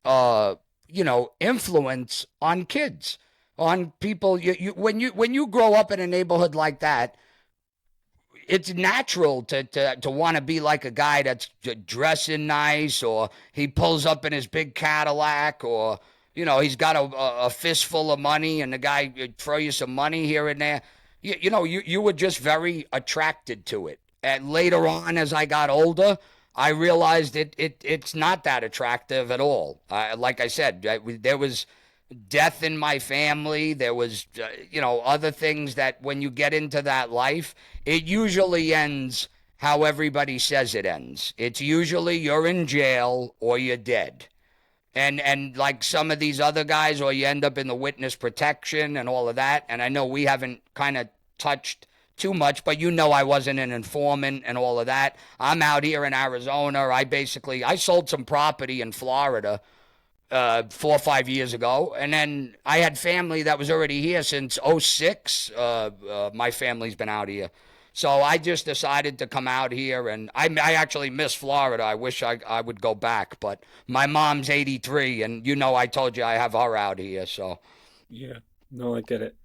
influence on kids, on people. When you grow up in a neighborhood like that, it's natural to want to be like a guy that's dressing nice, or he pulls up in his big Cadillac, or he's got a fistful of money, and the guy throw you some money here and there. You were just very attracted to it. And later on, as I got older, I realized it's not that attractive at all. Like I said, there was death in my family. There was, other things that when you get into that life, it usually ends how everybody says it ends. It's usually you're in jail or you're dead. And like some of these other guys, or you end up in the witness protection and all of that. And I know we haven't kind of touched too much, but I wasn't an informant and all of that. I'm out here in Arizona. I sold some property in Florida 4 or 5 years ago, and then I had family that was already here since '06. My family's been out here, so I just decided to come out here, and I actually miss Florida. I wish I would go back, but my mom's 83, and I told you I have her out here, so. Yeah, no, I get it.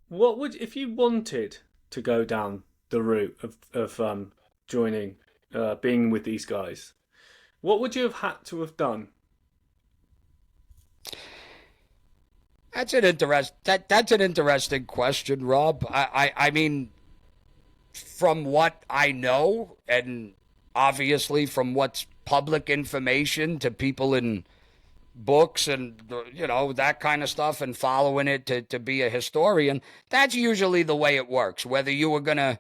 What would, if you wanted to go down the route of joining, being with these guys, what would you have had to have done? That's an interesting question, Rob. I mean, from what I know, and obviously from what's public information to people in books and that kind of stuff, and following it to be a historian, that's usually the way it works. Whether you were gonna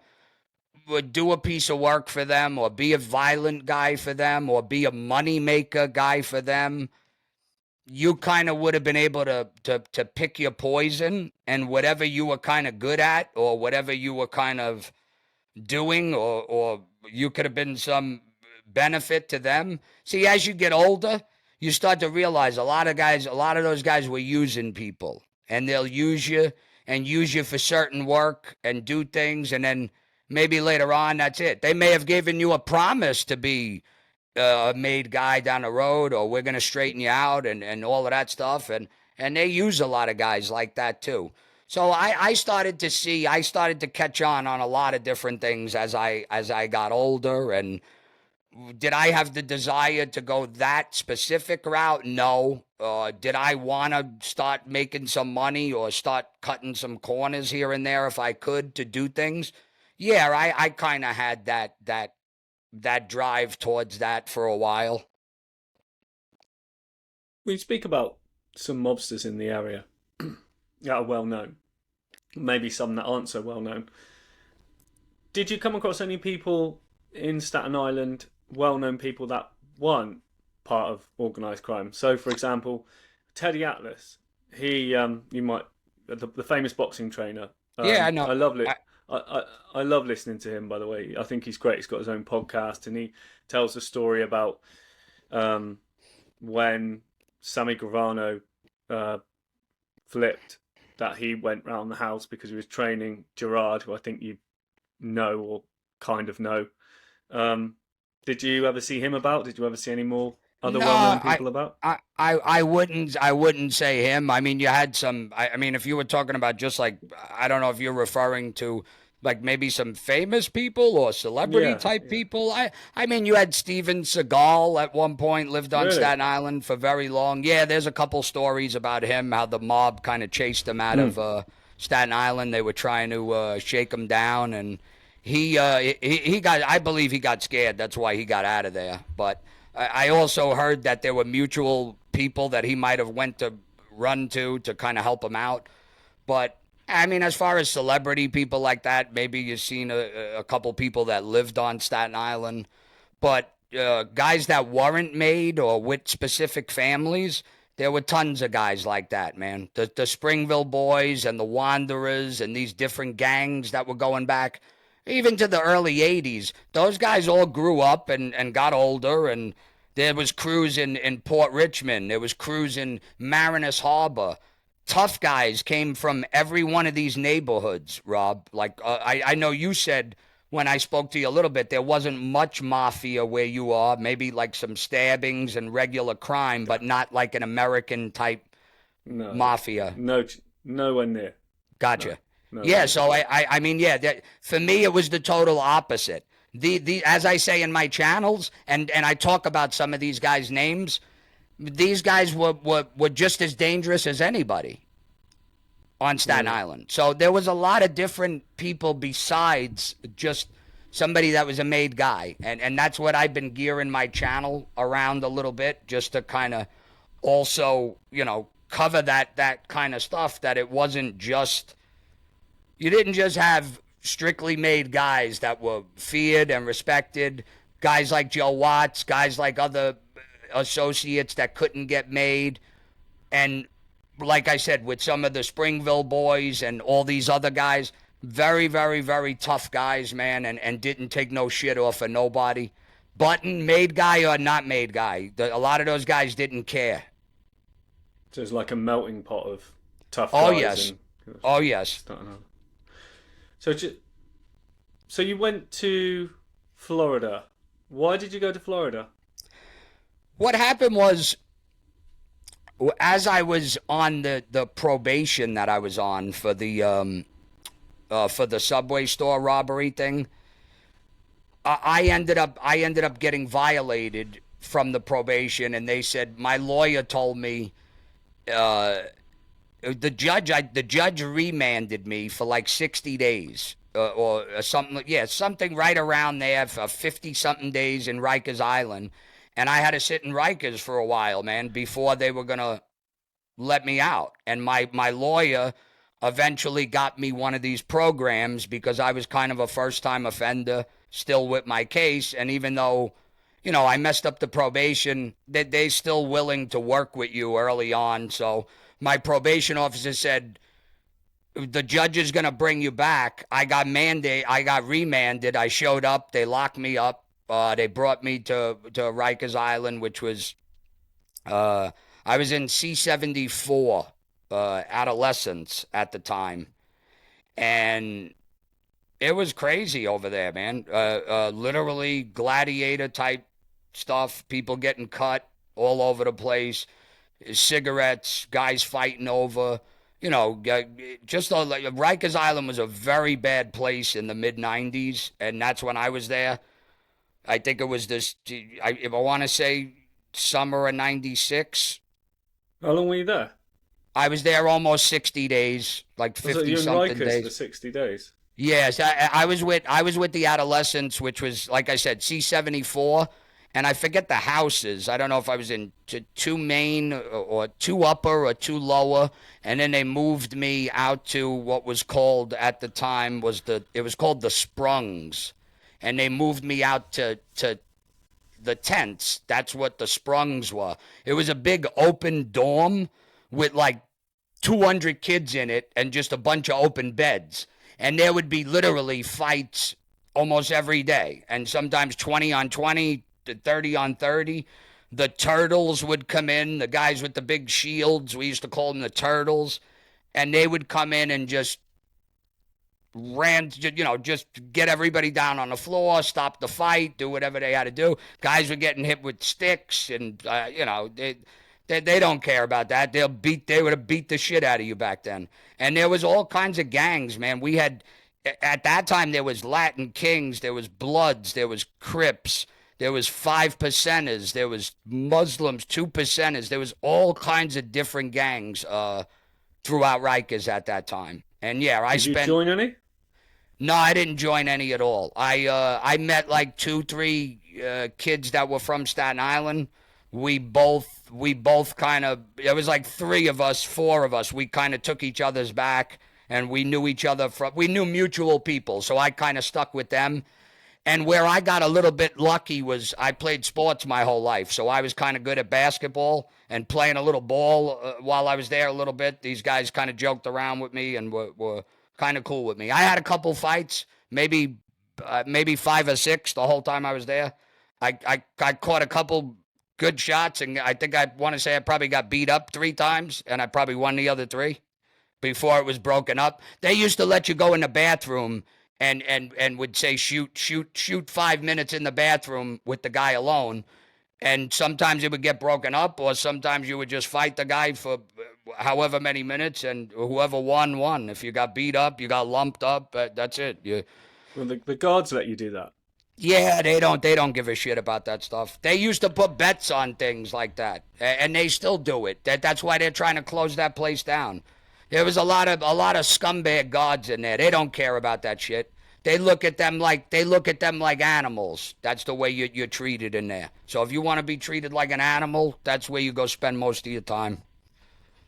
do a piece of work for them, or be a violent guy for them, or be a money maker guy for them, you kind of would have been able to pick your poison, and whatever you were kind of good at, or whatever you were kind of doing, or you could have been some benefit to them. See, as you get older, you start to realize a lot of those guys were using people, and they'll use you for certain work and do things, and then maybe later on, that's it. They may have given you a promise to be a made guy down the road, or we're going to straighten you out, and all of that stuff. And they use a lot of guys like that too. So I started to catch on a lot of different things as I got older. And did I have the desire to go that specific route? No. Did I want to start making some money, or start cutting some corners here and there if I could, to do things? Yeah, I kind of had that drive towards that for a while. We speak about some mobsters in the area that are well known, maybe some that aren't so well known. Did you come across any people in Staten Island, well known people that weren't part of organised crime? So, for example, Teddy Atlas, he, you might, the famous boxing trainer. Yeah, I know. I love it. I love listening to him, by the way. I think he's great. He's got his own podcast, and he tells a story about when Sammy Gravano flipped, that he went round the house because he was training Gerard, who I think you know or kind of know. Did you ever see him about? Did you ever see any more other No, well-known people about? I wouldn't say him. I mean, you had some. I mean, if you were talking about just like, I don't know if you're referring to like maybe some famous people or celebrity Yeah, type yeah. people. I mean, you had Steven Seagal at one point, lived on Really? Staten Island for very long. Yeah, there's a couple stories about him, how the mob kind of chased him out Hmm. of Staten Island. They were trying to shake him down, and he got. I believe he got scared. That's why he got out of there. But I also heard that there were mutual people that he might have went to run to kind of help him out. But I mean, as far as celebrity people like that, maybe you've seen a couple people that lived on Staten Island. But guys that weren't made or with specific families, there were tons of guys like that, man. The Springville Boys and the Wanderers and these different gangs that were going back even to the early 80s. Those guys all grew up and got older, and there was crews in Port Richmond. There was crews in Marinus Harbor. Tough guys came from every one of these neighborhoods, Rob. Like, I know you said when I spoke to you a little bit, there wasn't much mafia where you are, maybe like some stabbings and regular crime, but not like an American type mafia. No, nowhere near. Gotcha. No, yeah, so I mean, yeah, for me, it was the total opposite. As I say in my channels, and I talk about some of these guys' names, these guys were just as dangerous as anybody on Staten Island. So there was a lot of different people besides just somebody that was a made guy. And that's what I've been gearing my channel around a little bit, just to kind of also, cover that kind of stuff, that it wasn't just, you didn't just have strictly made guys that were feared and respected, guys like Joe Watts, guys like other associates that couldn't get made. And like I said, with some of the Springville Boys and all these other guys, very, very, very tough guys, man, and didn't take no shit off of nobody. Button, made guy or not made guy, a lot of those guys didn't care. So it's like a melting pot of tough guys. Oh, yes. So you went to Florida. Why did you go to Florida? What happened was, as I was on the probation that I was on for the Subway store robbery thing, I ended up getting violated from the probation, and they said, my lawyer told me, the judge remanded me for like 60 days or something. Yeah, something right around there for 50-something days in Rikers Island. And I had to sit in Rikers for a while, man, before they were going to let me out. And my lawyer eventually got me one of these programs because I was kind of a first-time offender still with my case. And even though, I messed up the probation, they're still willing to work with you early on. So my probation officer said, the judge is going to bring you back. I got remanded. I showed up. They locked me up. They brought me to Rikers Island, which was, I was in C-74, adolescence at the time. And it was crazy over there, man. Literally gladiator type stuff, people getting cut all over the place, cigarettes, guys fighting over, just Rikers Island was a very bad place in the mid-90s, and that's when I was there. I think it was if I want to say summer of 96. How long were you there? I was there almost 60 days, like 50-something days. For 60 days? Yes, I was with the adolescents, which was, like I said, C-74, and I forget the houses. I don't know if I was in two main or two upper or two lower, and then they moved me out to what was called at the time it was called the Sprungs. And they moved me out to the tents. That's what the Sprungs were. It was a big open dorm with like 200 kids in it and just a bunch of open beds. And there would be literally fights almost every day. And sometimes 20 on 20, 30 on 30. The Turtles would come in, the guys with the big shields. We used to call them the Turtles. And they would come in and just just get everybody down on the floor, stop the fight, do whatever they had to do. Guys were getting hit with sticks, and they don't care about that. They would have beat the shit out of you back then. And there was all kinds of gangs, man. We had, at that time, there was Latin Kings, there was Bloods, there was Crips, there was 5%ers, there was Muslims, 2%ers. There was all kinds of different gangs throughout Rikers at that time. And yeah, Did you join any? No, I didn't join any at all. I met like 2-3 kids that were from Staten Island. We both kind of, it was like 4 of us. We kind of took each other's back, and we knew each other we knew mutual people. So I kind of stuck with them. And where I got a little bit lucky was I played sports my whole life. So I was kind of good at basketball and playing a little ball while I was there a little bit. These guys kind of joked around with me and were kind of cool with me. I had a couple fights, maybe 5 or 6 the whole time I was there. I caught a couple good shots, and I think I want to say I probably got beat up 3 times, and I probably won the other 3 before it was broken up. They used to let you go in the bathroom and would say shoot 5 minutes in the bathroom with the guy alone. And sometimes it would get broken up, or sometimes you would just fight the guy for however many minutes, and whoever won. If you got beat up, you got lumped up, that's it. Well, the guards let you do that. Yeah, they don't give a shit about that stuff. They used to put bets on things like that, and they still do it. That's why they're trying to close that place down. There was a lot of scumbag guards in there. They don't care about that shit. They look at them like animals. That's the way you're treated in there. So if you want to be treated like an animal, that's where you go spend most of your time.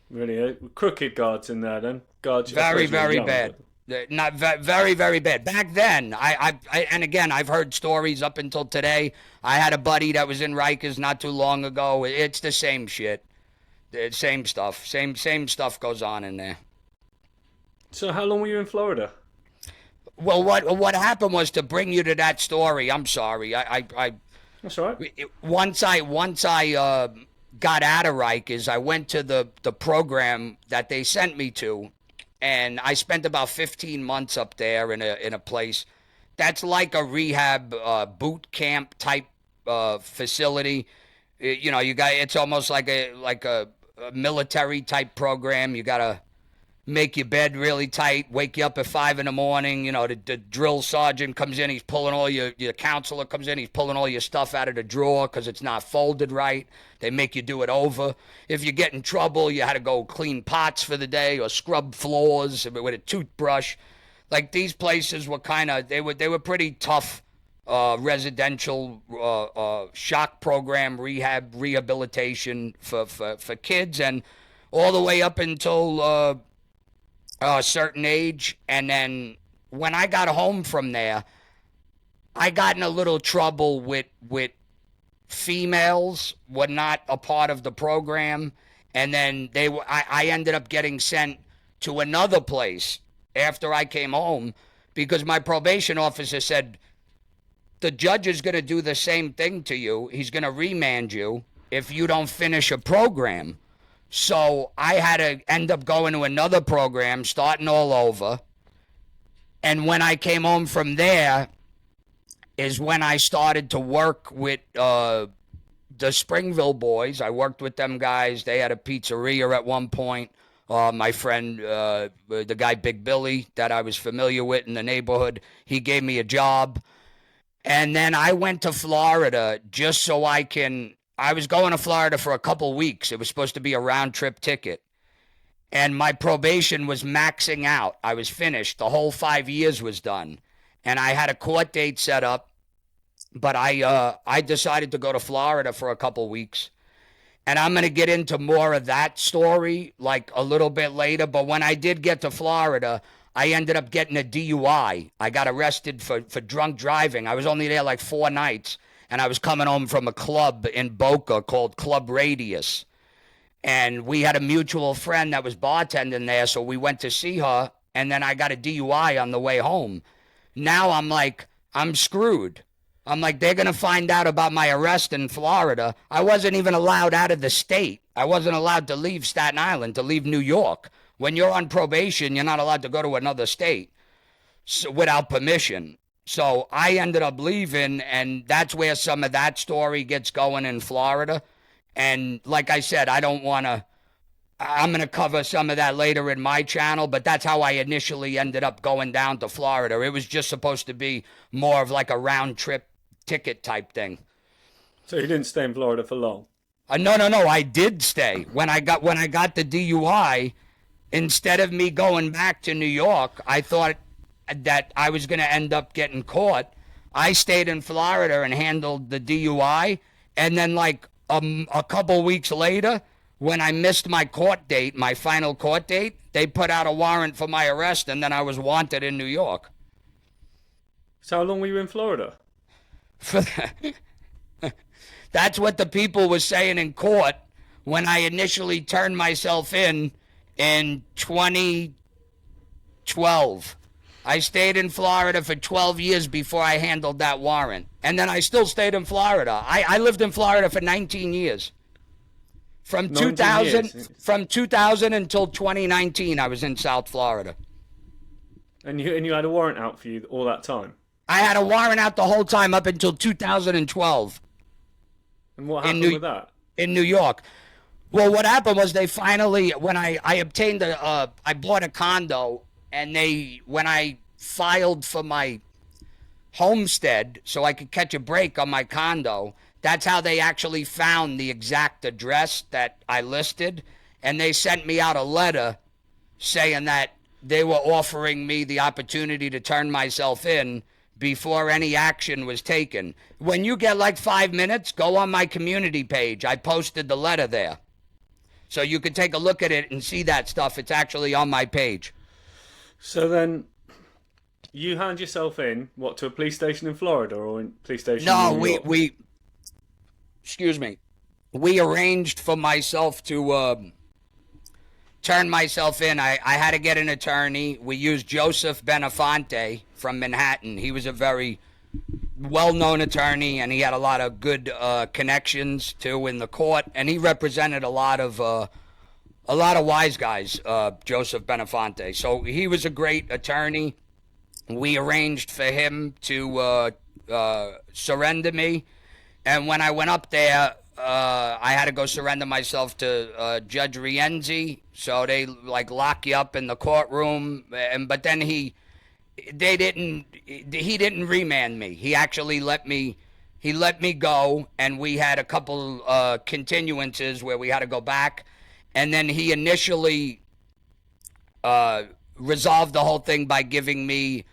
Really, crooked guards in there then. Guards, very bad. Not very, very bad. Back then, and again, I've heard stories up until today. I had a buddy that was in Rikers not too long ago. It's the same shit. The same stuff. Same stuff goes on in there. So how long were you in Florida? Well, what happened was, to bring you to that story. I'm sorry. That's all right. Once I got out of Rikers, I went to the program that they sent me to, and I spent about 15 months up there in a place that's like a rehab boot camp type facility. It's almost like a military type program. You gotta make your bed really tight, wake you up at 5 a.m. The drill sergeant comes in, he's pulling all your counselor comes in, he's pulling all your stuff out of the drawer because it's not folded right. They make you do it over. If you get in trouble, you had to go clean pots for the day or scrub floors with a toothbrush. Like, these places were they were pretty tough residential shock program rehabilitation for kids, and all the way up until a certain age. And then when I got home from there, I got in a little trouble with females were not a part of the program, and then I ended up getting sent to another place after I came home, because my probation officer said, the judge is going to do the same thing to you. He's going to remand you if you don't finish a program. So I had to end up going to another program, starting all over. And when I came home from there is when I started to work with the Springville boys. I worked with them guys. They had a pizzeria at one point. My friend, the guy Big Billy, that I was familiar with in the neighborhood, he gave me a job. And then I went to Florida just so I was going to Florida for a couple weeks. It was supposed to be a round-trip ticket. And my probation was maxing out. I was finished. The whole 5 years was done. And I had a court date set up. But I decided to go to Florida for a couple weeks. And I'm going to get into more of that story like a little bit later. But when I did get to Florida, I ended up getting a DUI. I got arrested for drunk driving. I was only there like 4 nights. And I was coming home from a club in Boca called Club Radius. And we had a mutual friend that was bartending there, so we went to see her, and then I got a DUI on the way home. Now I'm screwed. I'm like, they're going to find out about my arrest in Florida. I wasn't even allowed out of the state. I wasn't allowed to leave Staten Island, to leave New York. When you're on probation, you're not allowed to go to another state without permission. So I ended up leaving, and that's where some of that story gets going in Florida. And like I said, I'm going to cover some of that later in my channel, but that's how I initially ended up going down to Florida. It was just supposed to be more of like a round-trip ticket type thing. So you didn't stay in Florida for long? No, I did stay. When I got the DUI, instead of me going back to New York, I thought that I was going to end up getting caught. I stayed in Florida and handled the DUI. And then like a couple weeks later, when I missed my court date, my final court date, they put out a warrant for my arrest, and then I was wanted in New York. So how long were you in Florida? For That's what the people were saying in court when I initially turned myself in 2012. I stayed in Florida for 12 years before I handled that warrant. And then I still stayed in Florida. I lived in Florida for 19 years. From 2000 until 2019, I was in South Florida. And you had a warrant out for you all that time? I had a warrant out the whole time up until 2012. And what happened with that? In New York. Well, what happened was they finally, when I obtained I bought a condo, and when I filed for my homestead so I could catch a break on my condo, that's how they actually found the exact address that I listed. And they sent me out a letter saying that they were offering me the opportunity to turn myself in before any action was taken. When you get like 5 minutes, go on my community page. I posted the letter there. So you can take a look at it and see that stuff. It's actually on my page. So then you hand yourself in, what, to a police station in Florida or in police station No, in New York? Excuse me. We arranged for myself to turn myself in. I had to get an attorney. We used Joseph Benefonte from Manhattan. He was a very well-known attorney, and he had a lot of good connections too in the court, and he represented a lot of wise guys, Joseph Benefonte. So he was a great attorney. We arranged for him to surrender me, and when I went up there, I had to go surrender myself to Judge Rienzi. So they like lock you up in the courtroom, but then he didn't remand me. He actually let me go, and we had a couple continuances where we had to go back, and then he initially resolved the whole thing by giving me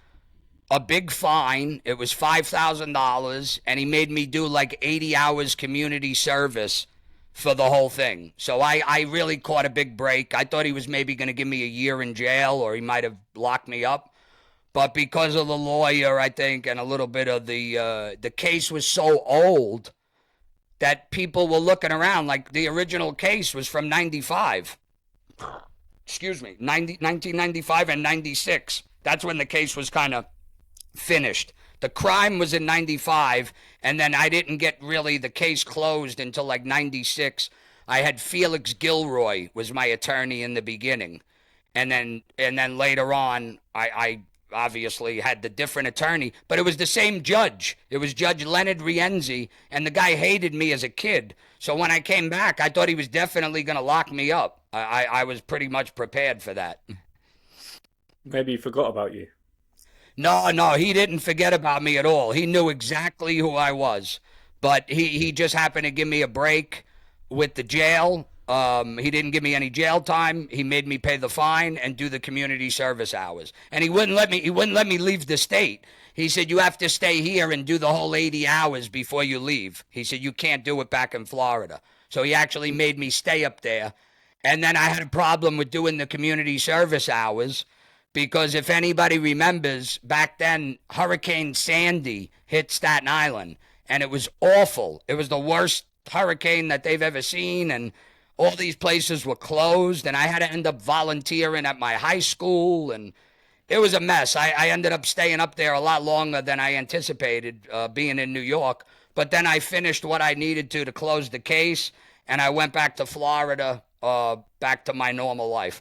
a big fine. It was $5,000, and he made me do like 80 hours community service for the whole thing. So I really caught a big break. I thought he was maybe going to give me a year in jail, or he might have locked me up. But because of the lawyer, I think, and a little bit of the case was so old that people were looking around. Like the original case was from 95. Excuse me, 1995 and 96. That's when the case was kind of finished. The crime was in 95, and then I didn't get really the case closed until like 96. I had Felix Gilroy was my attorney in the beginning, and then later on I obviously had the different attorney, but it was the same judge. It was Judge Leonard Rienzi, and the guy hated me as a kid. So when I came back, I thought he was definitely going to lock me up. I was pretty much prepared for that. Maybe he forgot about you. No, he didn't forget about me at all. He knew exactly who I was, but he just happened to give me a break with the jail. He didn't give me any jail time. He made me pay the fine and do the community service hours. And he wouldn't let me leave the state. He said, you have to stay here and do the whole 80 hours before you leave. He said, you can't do it back in Florida. So he actually made me stay up there. And then I had a problem with doing the community service hours because if anybody remembers, back then, Hurricane Sandy hit Staten Island. And it was awful. It was the worst hurricane that they've ever seen. And all these places were closed. And I had to end up volunteering at my high school. And it was a mess. I ended up staying up there a lot longer than I anticipated being in New York. But then I finished what I needed to close the case. And I went back to Florida, back to my normal life.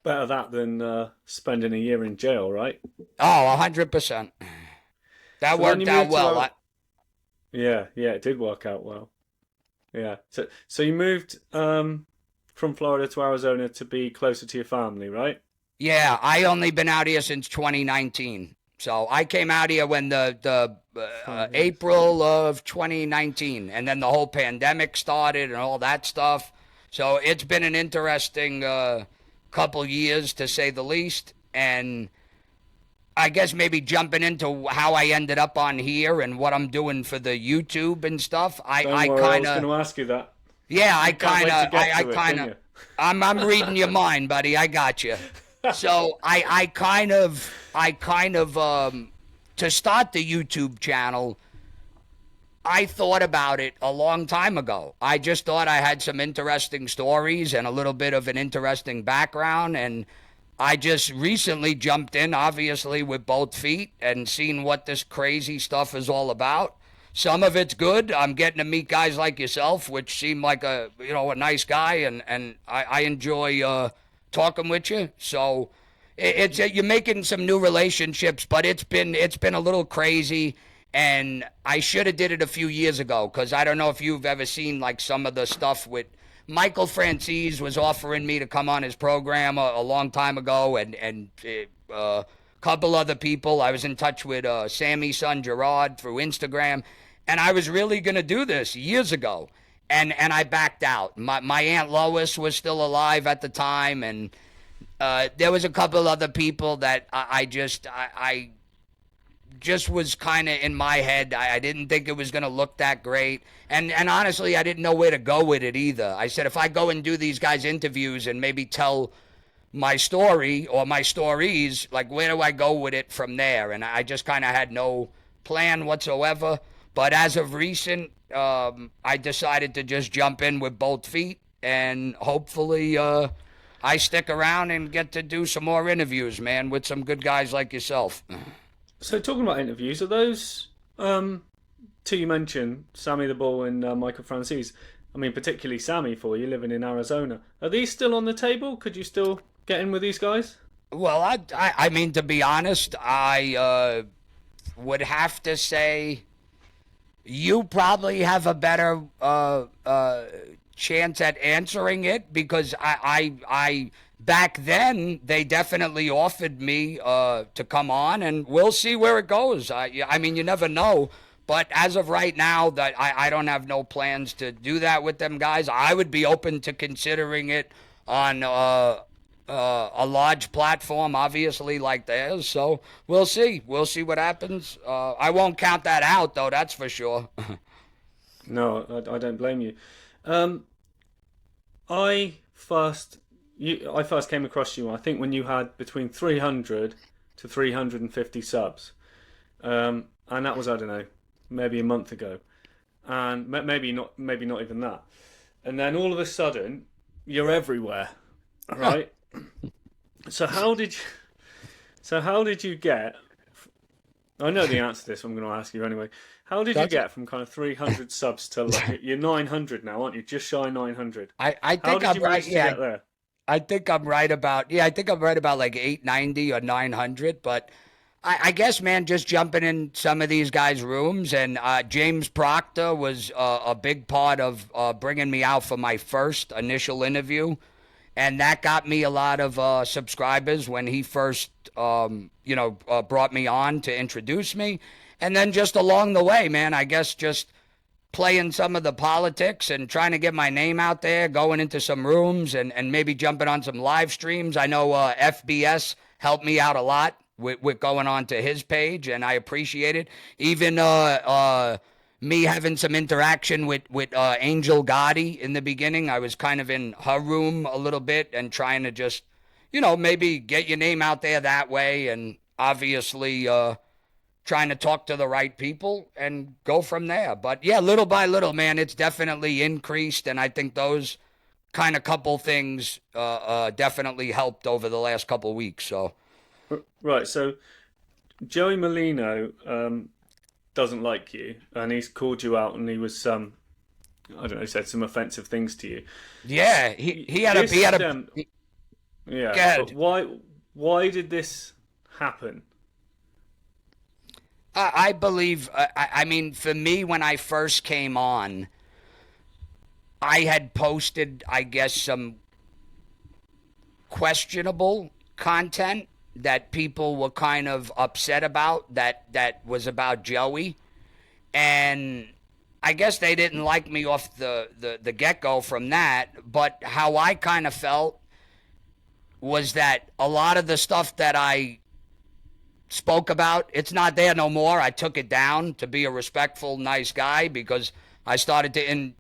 Better that than spending a year in jail, right? Oh, 100%. That worked out well. Yeah, it did work out well. Yeah. So you moved from Florida to Arizona to be closer to your family, right? Yeah, I only been out here since 2019. So I came out here when the April of 2019, and then the whole pandemic started and all that stuff. So it's been an interesting couple years, to say the least. And I guess maybe jumping into how I ended up on here and what I'm doing for the YouTube and stuff. I was going to ask you that. Yeah, I kind of. I'm reading your mind, buddy. I got you. So I kind of to start the YouTube channel, I thought about it a long time ago. I just thought I had some interesting stories and a little bit of an interesting background, and I just recently jumped in, obviously, with both feet and seen what this crazy stuff is all about. Some of it's good. I'm getting to meet guys like yourself, which seem like a nice guy, and I enjoy talking with you. So it's you're making some new relationships, but it's been a little crazy. And I should have did it a few years ago, because I don't know if you've ever seen like some of the stuff with Michael Francis was offering me to come on his program a long time ago, and a couple other people. I was in touch with Sammy's son Gerard through Instagram, and I was really going to do this years ago, and I backed out. My Aunt Lois was still alive at the time, and there was a couple other people that I just was kind of in my head. I didn't think it was going to look that great. And honestly, I didn't know where to go with it either. I said, if I go and do these guys' interviews and maybe tell my story or my stories, like, where do I go with it from there? And I just kind of had no plan whatsoever. But as of recent, I decided to just jump in with both feet, and hopefully I stick around and get to do some more interviews, man, with some good guys like yourself. So talking about interviews, are those two you mentioned, Sammy the Bull and Michael Francis? I mean, particularly Sammy, for you living in Arizona. Are these still on the table? Could you still get in with these guys? Well, I mean, to be honest, I would have to say you probably have a better chance at answering it, because I back then they definitely offered me to come on, and we'll see where it goes. I mean, you never know. But as of right now, that I don't have no plans to do that with them guys. I would be open to considering it on a large platform, obviously, like theirs. So we'll see. We'll see what happens. I won't count that out, though. That's for sure. No, I don't blame you. I first came across you, I think, when you had between 300 to 350 subs, and that was, I don't know, maybe a month ago, and maybe not even that. And then all of a sudden, you're everywhere, right? So how did you get? I know the answer to this. I'm going to ask you anyway. How did you get from kind of 300 subs to like you're 900 now, aren't you? Just shy 900. I think I'm right. Yeah, there? I think I'm right about like 890 or 900. But I guess, man, just jumping in some of these guys' rooms, and James Proctor was a big part of bringing me out for my first initial interview. And that got me a lot of subscribers when he first, brought me on to introduce me. And then just along the way, man, I guess just playing some of the politics and trying to get my name out there, going into some rooms and maybe jumping on some live streams. I know FBS helped me out a lot with going on to his page, and I appreciate it. Even me having some interaction with Angel Gotti in the beginning. I was kind of in her room a little bit and trying to just, maybe get your name out there that way, and obviously trying to talk to the right people and go from there. But yeah, little by little, man, it's definitely increased, and I think those kind of couple things definitely helped over the last couple weeks. So, right, so Joey Molino doesn't like you, and he's called you out, and he was I don't know, said some offensive things to you. Yeah, he had a yeah. But why did this happen? I believe, I mean, for me, when I first came on, I had posted, I guess, some questionable content that people were kind of upset about, that was about Joey. And I guess they didn't like me off the get-go from that. But how I kind of felt was that a lot of the stuff that I spoke about, it's not there no more. I took it down to be a respectful, nice guy, because I started to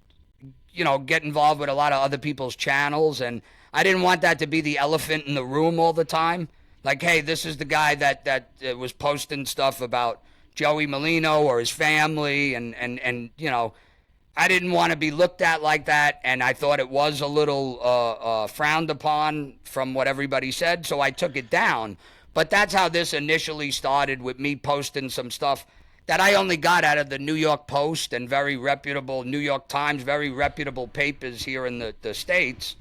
get involved with a lot of other people's channels, and I didn't want that to be the elephant in the room all the time. Like, hey, this is the guy that was posting stuff about Joey Molino or his family, and you know, I didn't want to be looked at like that, and I thought it was a little frowned upon from what everybody said, so I took it down. But that's how this initially started, with me posting some stuff that I only got out of the New York Post and very reputable New York Times, very reputable papers here in the States.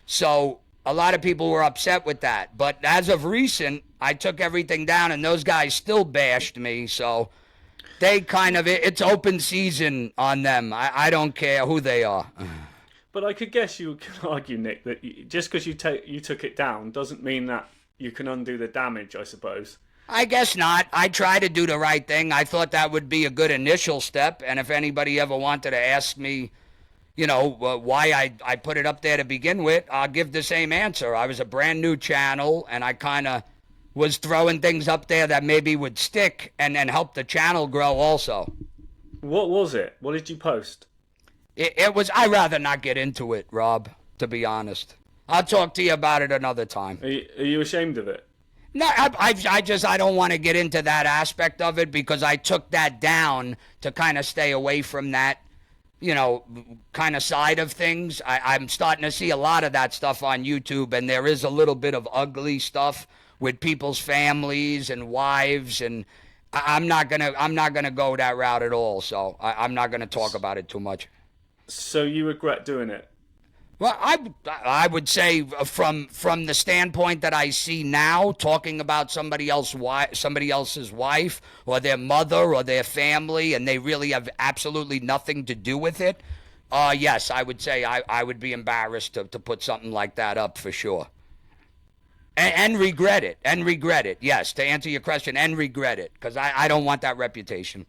So a lot of people were upset with that. But as of recent, I took everything down, and those guys still bashed me. So they kind of, it's open season on them. I don't care who they are. But I could guess you could argue, Nick, that just because you took it down doesn't mean that you can undo the damage, I suppose. I guess not. I try to do the right thing. I thought that would be a good initial step. And if anybody ever wanted to ask me, you know, why I put it up there to begin with, I'll give the same answer. I was a brand new channel, and I kind of was throwing things up there that maybe would stick and help the channel grow also. What was it? What did you post? It was, I'd rather not get into it, Rob, to be honest. I'll talk to you about it another time. Are you ashamed of it? No, I don't want to get into that aspect of it, because I took that down to kind of stay away from that, you know, kind of side of things. I'm starting to see a lot of that stuff on YouTube, and there is a little bit of ugly stuff with people's families and wives, and I'm not gonna go that route at all. So I'm not gonna talk about it too much. So you regret doing it? Well, I would say from the standpoint that I see now, talking about somebody else's wife or their mother or their family, and they really have absolutely nothing to do with it. Yes, I would say I would be embarrassed to put something like that up for sure. And regret it. And regret it. Yes, to answer your question, and regret it, because I don't want that reputation.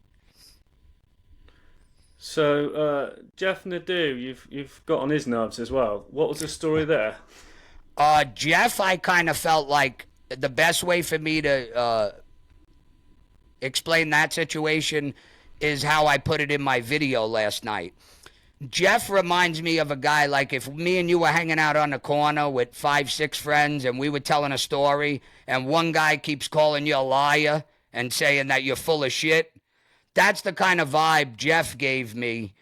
So, Jeff Nadeau, you've got on his nerves as well. What was the story there? Jeff, I kind of felt like the best way for me to explain that situation is how I put it in my video last night. Jeff reminds me of a guy like if me and you were hanging out on the corner with 5, 6 friends, and we were telling a story, and one guy keeps calling you a liar and saying that you're full of shit. That's the kind of vibe Jeff gave me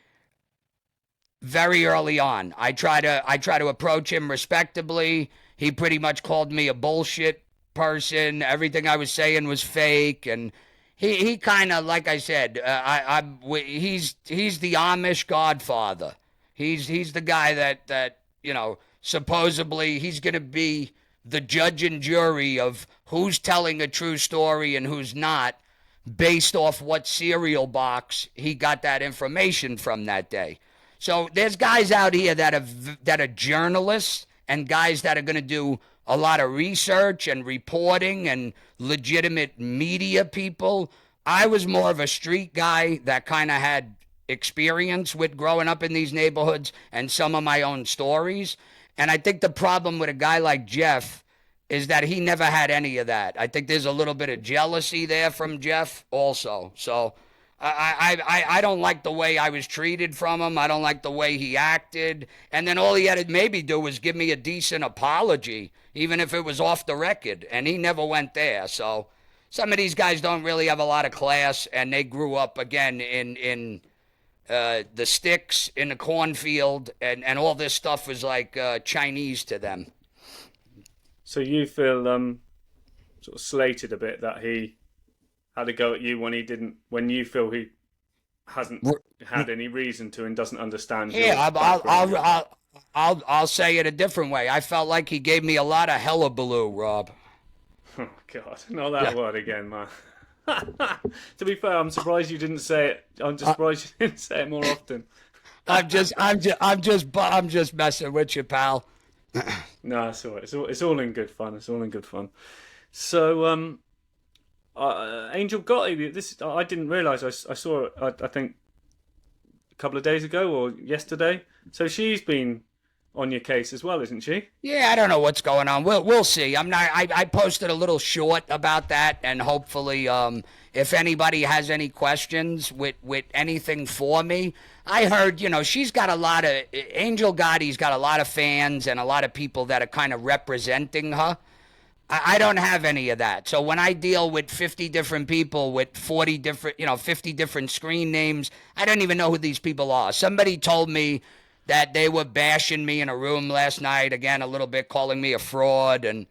very early on. I try to approach him respectably. He pretty much called me a bullshit person. Everything I was saying was fake, and he kind of, like I said, he's the Amish Godfather. He's the guy that you know, supposedly he's going to be the judge and jury of who's telling a true story and who's not, based off what cereal box he got that information from that day. So there's guys out here that are journalists, and guys that are going to do a lot of research and reporting and legitimate media people. I was more of a street guy that kind of had experience with growing up in these neighborhoods and some of my own stories. And I think the problem with a guy like Jeff is that he never had any of that. I think there's a little bit of jealousy there from Jeff also. So I don't like the way I was treated from him. I don't like the way he acted. And then all he had to maybe do was give me a decent apology, even if it was off the record. And he never went there. So some of these guys don't really have a lot of class, and they grew up, again, in the sticks, in the cornfield, and all this stuff was like Chinese to them. So you feel sort of slated a bit that he had a go at you when you feel he hasn't had any reason to and doesn't understand. Yeah, I'll say it a different way. I felt like he gave me a lot of hullabaloo, Rob. Oh God, not that word again, man. To be fair, I'm surprised you didn't say it. I'm just surprised you didn't say it more often. I'm just messing with you, pal. No, it's all right. It's all in good fun. It's all in good fun. So, Angel Gotti, this I didn't realise. I saw it. I think a couple of days ago or yesterday. So she's been on your case as well, isn't she? Yeah, I don't know what's going on. We'll see. I posted a little short about that, and hopefully, if anybody has any questions with anything for me, I heard, she's got Angel Gotti's got a lot of fans and a lot of people that are kind of representing her. I don't have any of that. So when I deal with 50 different people with 40 different, 50 different screen names, I don't even know who these people are. Somebody told me that they were bashing me in a room last night, again, a little bit, calling me a fraud. And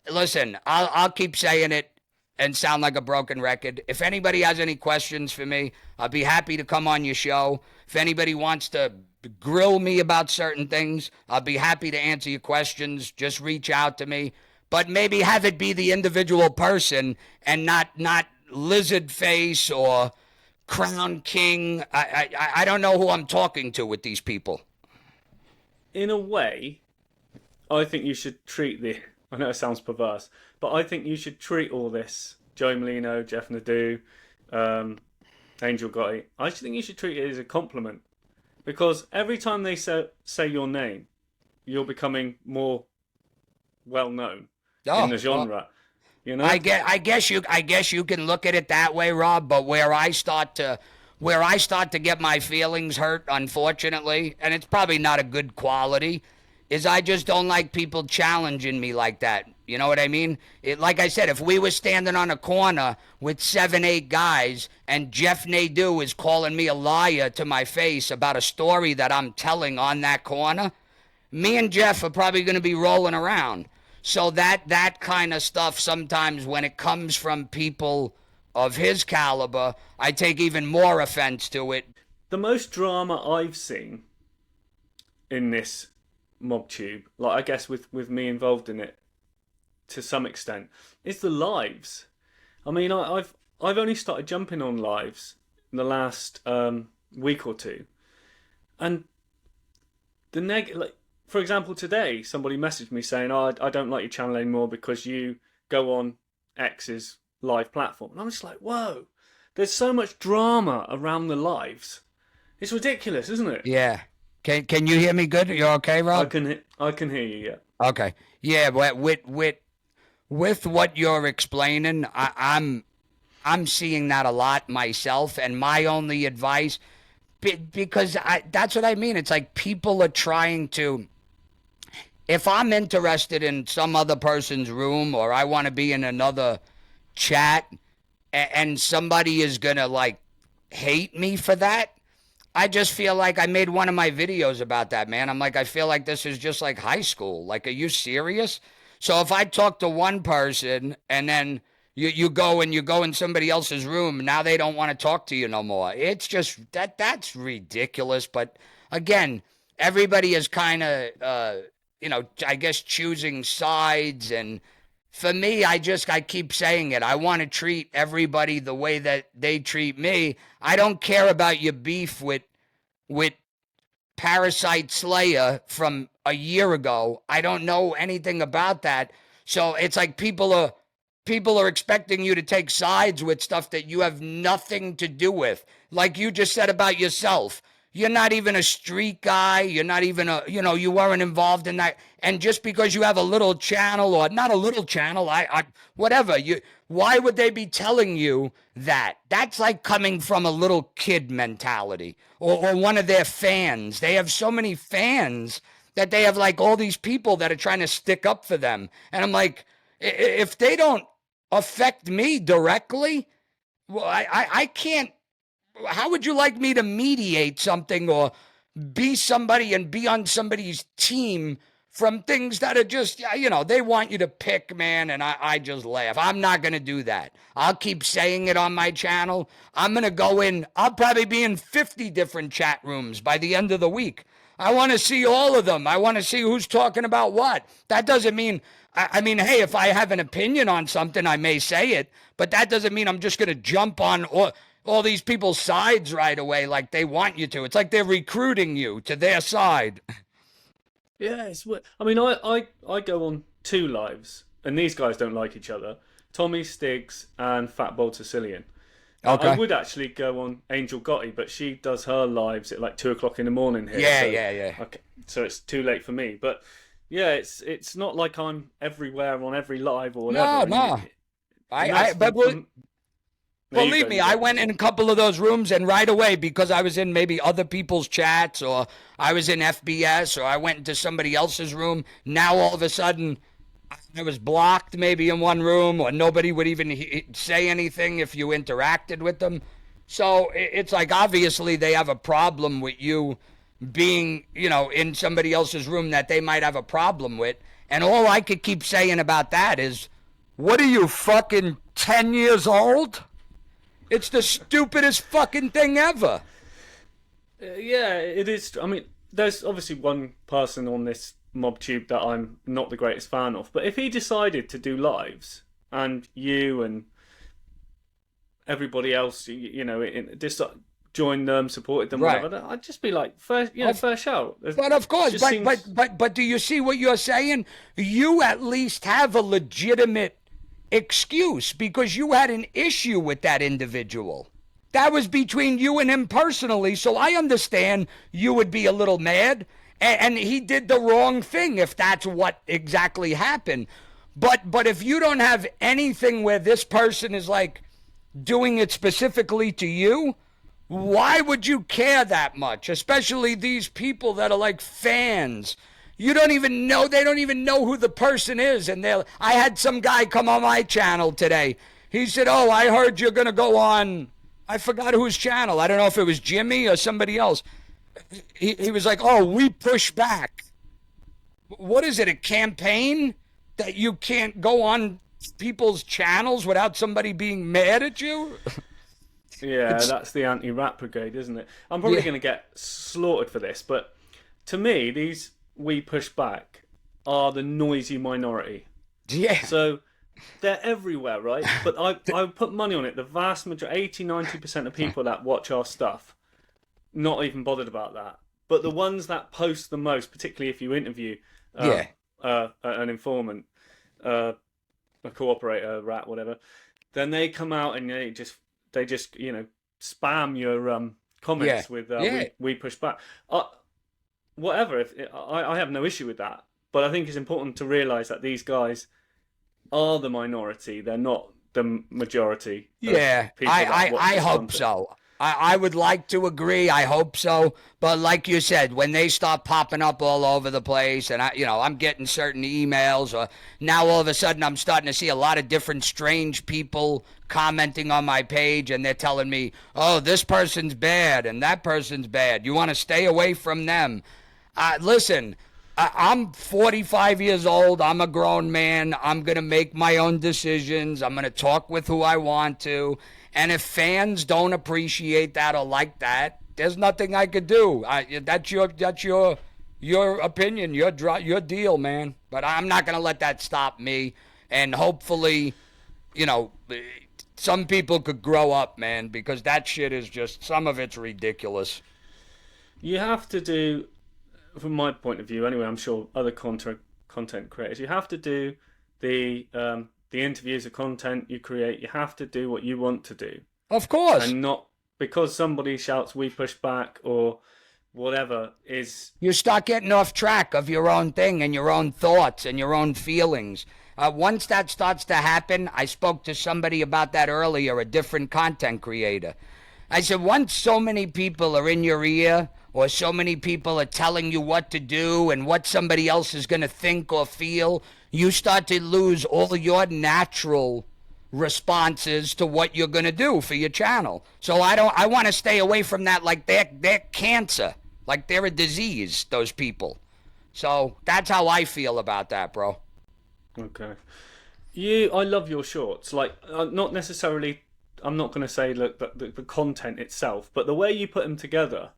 listen, I'll keep saying it and sound like a broken record. If anybody has any questions for me, I'll be happy to come on your show. If anybody wants to grill me about certain things, I'll be happy to answer your questions. Just reach out to me. But maybe have it be the individual person and not Lizard Face or Crown King. I don't know who I'm talking to with these people. In a way, I think you should treat I know it sounds perverse, but I think you should treat all this, Joey Molino, Jeff Nadeau, Angel Gotti, I actually think you should treat it as a compliment. Because every time they say your name, you're becoming more well known in the genre. I guess you can look at it that way, Rob. But where I start to get my feelings hurt, unfortunately, and it's probably not a good quality, is I just don't like people challenging me like that. You know what I mean? Like I said, if we were standing on a corner with 7, 8 guys and Jeff Nadeau is calling me a liar to my face about a story that I'm telling on that corner, me and Jeff are probably going to be rolling around. So that kind of stuff, sometimes when it comes from people of his caliber, I take even more offense to it. The most drama I've seen in this MobTube, like I guess with me involved in it to some extent, is the lives. I mean, I've only started jumping on lives in the last week or two, and for example, today somebody messaged me saying, "Oh, I don't like your channel anymore because you go on X's live platform," and I'm just like, "Whoa, there's so much drama around the lives. It's ridiculous, isn't it?" Yeah. Can you hear me good? You okay, Rob? I can hear you. Yeah. Okay. Yeah, but with what you're explaining, I'm seeing that a lot myself, and my only advice, because that's what I mean. It's like people are trying to. If I'm interested in some other person's room, or I want to be in another chat, and somebody is gonna like hate me for that, I just feel like I made one of my videos about that, man. I'm like, I feel like this is just like high school. Like, are you serious? So if I talk to one person and then you go in somebody else's room, now they don't want to talk to you no more. It's just that's ridiculous. But again, everybody is kind of, I guess choosing sides. And for me, I keep saying it. I want to treat everybody the way that they treat me. I don't care about your beef with Parasite Slayer from a year ago. I don't know anything about that. So it's like people are expecting you to take sides with stuff that you have nothing to do with. Like you just said about yourself. You're not even a street guy. You're not even you weren't involved in that. And just because you have a little channel or not a little channel, whatever, why would they be telling you that? That's like coming from a little kid mentality or one of their fans. They have so many fans that they have like all these people that are trying to stick up for them. And I'm like, if they don't affect me directly, well, I can't. How would you like me to mediate something or be somebody and be on somebody's team from things that are just, they want you to pick, man, and I just laugh. I'm not going to do that. I'll keep saying it on my channel. I'm going to go in. I'll probably be in 50 different chat rooms by the end of the week. I want to see all of them. I want to see who's talking about what. That doesn't mean, I mean, hey, if I have an opinion on something, I may say it, but that doesn't mean I'm just going to jump on all these people's sides right away like they want you to. It's like they're recruiting you to their side. Yeah, I mean, I go on 2 lives, and these guys don't like each other. Tommy Stiggs and Fatbol Sicilian. Okay. I would actually go on Angel Gotti, but she does her lives at like 2 o'clock in the morning here. Yeah. Okay, so it's too late for me. But yeah, it's not like I'm everywhere on every live or whatever. No. Believe me, I went in a couple of those rooms and right away, because I was in maybe other people's chats or I was in FBS or I went into somebody else's room. Now all of a sudden, I was blocked maybe in one room, or nobody would even say anything if you interacted with them. So it's like, obviously they have a problem with you being, in somebody else's room that they might have a problem with. And all I could keep saying about that is, what are you, fucking 10 years old? It's the stupidest fucking thing ever. Yeah, it is. I mean, there's obviously one person on this MobTube that I'm not the greatest fan of, but if he decided to do lives and you and everybody else, just joined them, supported them, Right. whatever, I'd just be like, fair shout. But of course, but do you see what you're saying? You at least have a legitimate excuse because you had an issue with that individual. That was between you and him personally, so I understand you would be a little mad, and he did the wrong thing if that's what exactly happened. But if you don't have anything where this person is like doing it specifically to you, why would you care that much? Especially these people that are like fans. You don't even know, they don't even know who the person is. And I had some guy come on my channel today. He said, "Oh, I heard you're going to go on," I forgot whose channel. I don't know if it was Jimmy or somebody else. He was like, "Oh, we push back." What is it, a campaign that you can't go on people's channels without somebody being mad at you? Yeah, that's the anti-rat brigade, isn't it? I'm probably going to get slaughtered for this, but to me, these "we push back" are the noisy minority. Yeah. So they're everywhere, right? But I put money on it. The vast majority, 80-90% of people that watch our stuff, not even bothered about that. But the ones that post the most, particularly if you interview an informant, a cooperator, rat, whatever, then they come out and they just spam your comments with we push back. Whatever. I have no issue with that, but I think it's important to realise that these guys are the minority. They're not the majority. Yeah, I hope so. I would like to agree. I hope so. But like you said, when they start popping up all over the place, and I'm getting certain emails, or now all of a sudden I'm starting to see a lot of different strange people commenting on my page, and they're telling me, "Oh, this person's bad and that person's bad. You want to stay away from them." Listen, I'm 45 years old. I'm a grown man. I'm going to make my own decisions. I'm going to talk with who I want to. And if fans don't appreciate that or like that, there's nothing I could do. That's your opinion, your deal, man. But I'm not going to let that stop me. And hopefully, some people could grow up, man, because that shit is just, some of it's ridiculous. You have to do, from my point of view anyway, I'm sure other content creators, you have to do the interviews, the content you create. You have to do what you want to do, of course, and not because somebody shouts "we push back" or whatever. You start getting off track of your own thing and your own thoughts and your own feelings. Once that starts to happen, I spoke to somebody about that earlier, a different content creator. I said, once so many people are in your ear, or so many people are telling you what to do and what somebody else is going to think or feel, you start to lose all your natural responses to what you're going to do for your channel. So I want to stay away from that, like they're cancer, like they're a disease, those people. So that's how I feel about that, bro. Okay. I love your shorts. Like, not necessarily, I'm not going to say the content itself, but the way you put them together.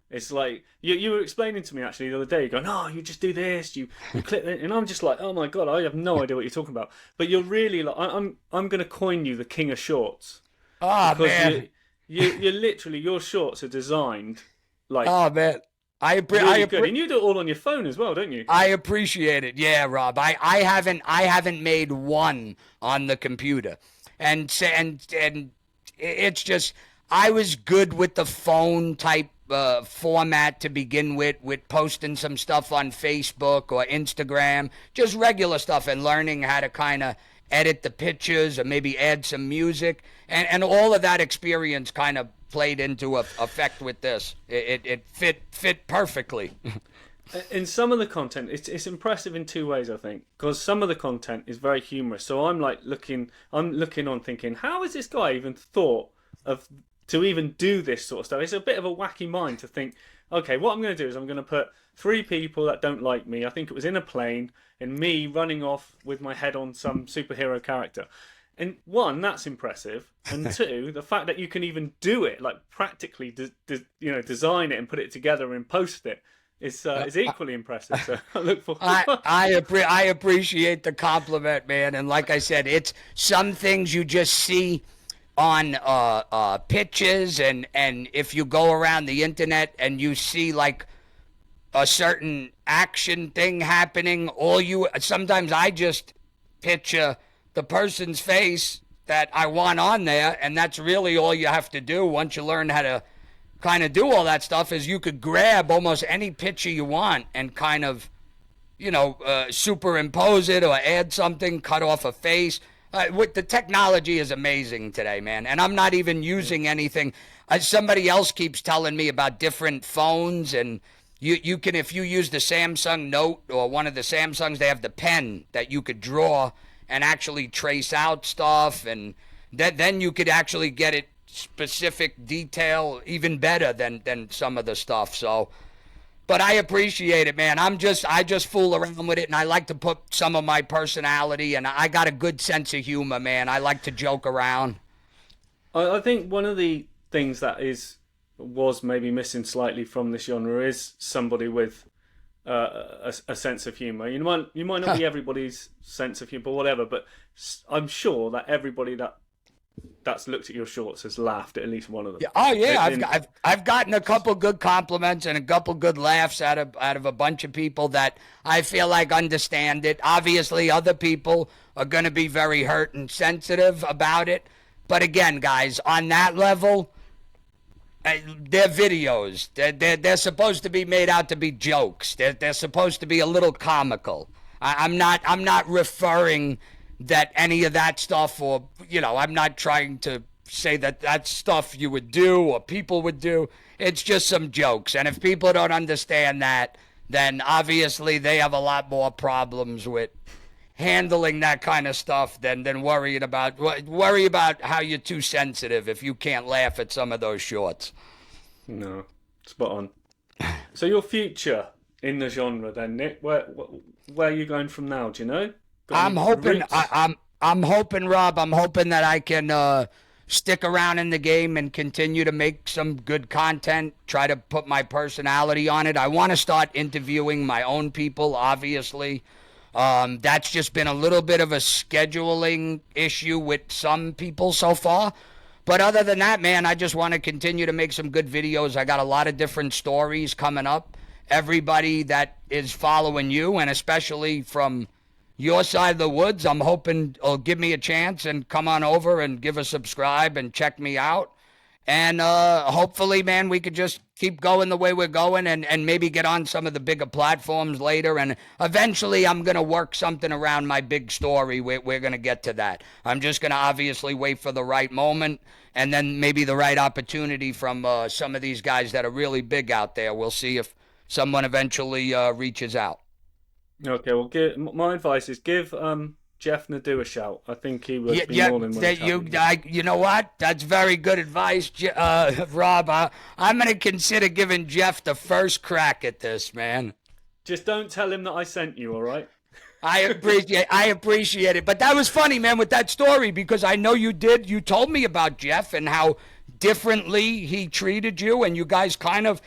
It's like you were explaining to me actually the other day. You're going, "Oh, you just do this, you click it," and I'm just like, "Oh my god, I have no idea what you're talking about." But you're really like, I'm going to coin you the king of shorts. Man, you're literally, your shorts are designed like. Man, really good, and you do it all on your phone as well, don't you? I appreciate it. Yeah, Rob. I haven't made one on the computer, and it's just, I was good with the phone type format to begin with posting some stuff on Facebook or Instagram, just regular stuff, and learning how to kind of edit the pictures or maybe add some music, and all of that experience kind of played into effect with this. It fit perfectly. In some of the content, it's impressive in two ways, I think, because some of the content is very humorous. So I'm looking on, thinking, how has this guy even thought of to even do this sort of stuff? It's a bit of a wacky mind to think, okay, what I'm going to do is I'm going to put three people that don't like me. I think it was in a plane, and me running off with my head on some superhero character. And one, that's impressive, and two, the fact that you can even do it, like practically, design it and put it together and post it. Is equally impressive. So I look forward. I appreciate the compliment, man. And like I said, it's some things you just see on pitches, and if you go around the internet and you see like a certain action thing happening, sometimes I just picture the person's face that I want on there, and that's really all you have to do once you learn how to kind of do all that stuff. Is you could grab almost any picture you want and kind of, superimpose it or add something, cut off a face. With the technology is amazing today, man. And I'm not even using anything. Somebody else keeps telling me about different phones, and you can, if you use the Samsung Note or one of the Samsungs, they have the pen that you could draw and actually trace out stuff, and then you could actually get it specific detail even better than some of the stuff. So, but I appreciate it, man. I just fool around with it, and I like to put some of my personality, and I got a good sense of humor, man. I like to joke around. I think one of the things that was maybe missing slightly from this genre is somebody with a sense of humor. You might not be everybody's sense of humor or whatever, but I'm sure that everybody that's looked at your shorts has laughed at least one of them. Yeah. Oh yeah, I've gotten a couple good compliments and a couple good laughs out of a bunch of people that I feel like understand it. Obviously, other people are going to be very hurt and sensitive about it. But again, guys, on that level, they're videos. They're supposed to be made out to be jokes. They're supposed to be a little comical. I'm not referring that any of that stuff, or I'm not trying to say that that's stuff you would do or people would do. It's just some jokes, and if people don't understand that, then obviously they have a lot more problems with handling that kind of stuff than worry about how you're too sensitive if you can't laugh at some of those shorts. No, spot on. So your future in the genre, then, Nick, where are you going from now? Do you know? I'm hoping, Rob. I'm hoping that I can stick around in the game and continue to make some good content. Try to put my personality on it. I want to start interviewing my own people. Obviously, that's just been a little bit of a scheduling issue with some people so far. But other than that, man, I just want to continue to make some good videos. I got a lot of different stories coming up. Everybody that is following you, and especially from your side of the woods, I'm hoping will give me a chance and come on over and give a subscribe and check me out. And hopefully, man, we could just keep going the way we're going and maybe get on some of the bigger platforms later. And eventually, I'm going to work something around my big story. We're going to get to that. I'm just going to obviously wait for the right moment and then maybe the right opportunity from some of these guys that are really big out there. We'll see if someone eventually reaches out. Okay, well, my advice is give Jeff Nadeau a shout. I think he would be more than willing. You know what? That's very good advice, Rob. I'm going to consider giving Jeff the first crack at this, man. Just don't tell him that I sent you, all right? I appreciate it. But that was funny, man, with that story, because I know you did. You told me about Jeff and how differently he treated you, and you guys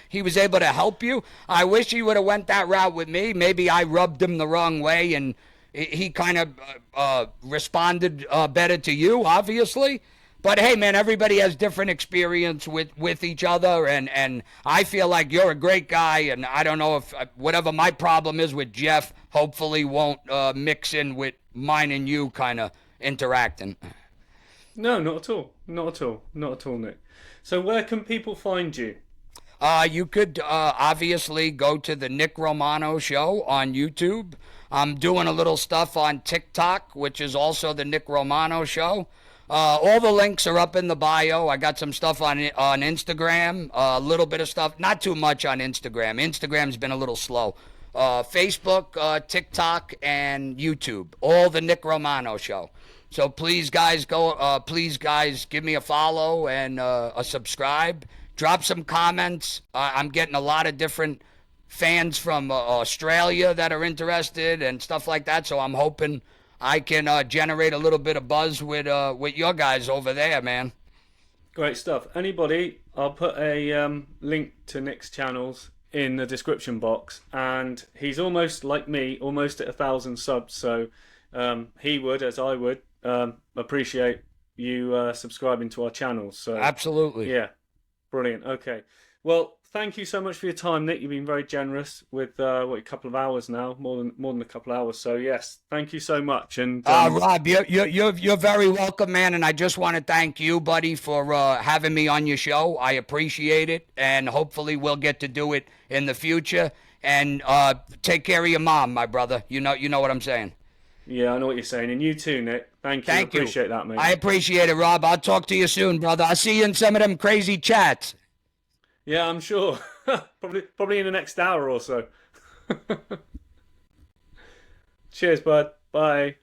he was able to help you. I wish he would have went that route with me. Maybe I rubbed him the wrong way, and he kind of responded better to you, obviously. But hey, man, everybody has different experience with each other, and I feel like you're a great guy, and I don't know if whatever my problem is with Jeff hopefully won't mix in with mine and you kind of interacting. No, not at all. Not at all. Not at all, Nick. So where can people find you? You could obviously go to the Nick Romano Show on YouTube. I'm doing a little stuff on TikTok, which is also the Nick Romano Show. All the links are up in the bio. I got some stuff on Instagram, a little bit of stuff, not too much on Instagram. Instagram's been a little slow. Facebook, TikTok, and YouTube. All the Nick Romano Show. So please, guys, give me a follow and a subscribe. Drop some comments. I'm getting a lot of different fans from Australia that are interested and stuff like that. So I'm hoping I can generate a little bit of buzz with your guys over there, man. Great stuff. Anybody, I'll put a link to Nick's channels in the description box, and he's almost like me, almost at 1,000 subs. So he would, as I would, appreciate you subscribing to our channels. So absolutely, yeah, brilliant. Okay, well, thank you so much for your time, Nick. You've been very generous with a couple of hours now, more than a couple of hours. So yes, thank you so much. And Rob, you're very welcome, man. And I just want to thank you, buddy, for having me on your show. I appreciate it, and hopefully we'll get to do it in the future. And take care of your mom, my brother. You know what I'm saying. Yeah, I know what you're saying, and you too, Nick. Thank you. Thank you. Appreciate that, mate. I appreciate it, Rob. I'll talk to you soon, brother. I'll see you in some of them crazy chats. Yeah, I'm sure. probably in the next hour or so. Cheers, bud. Bye.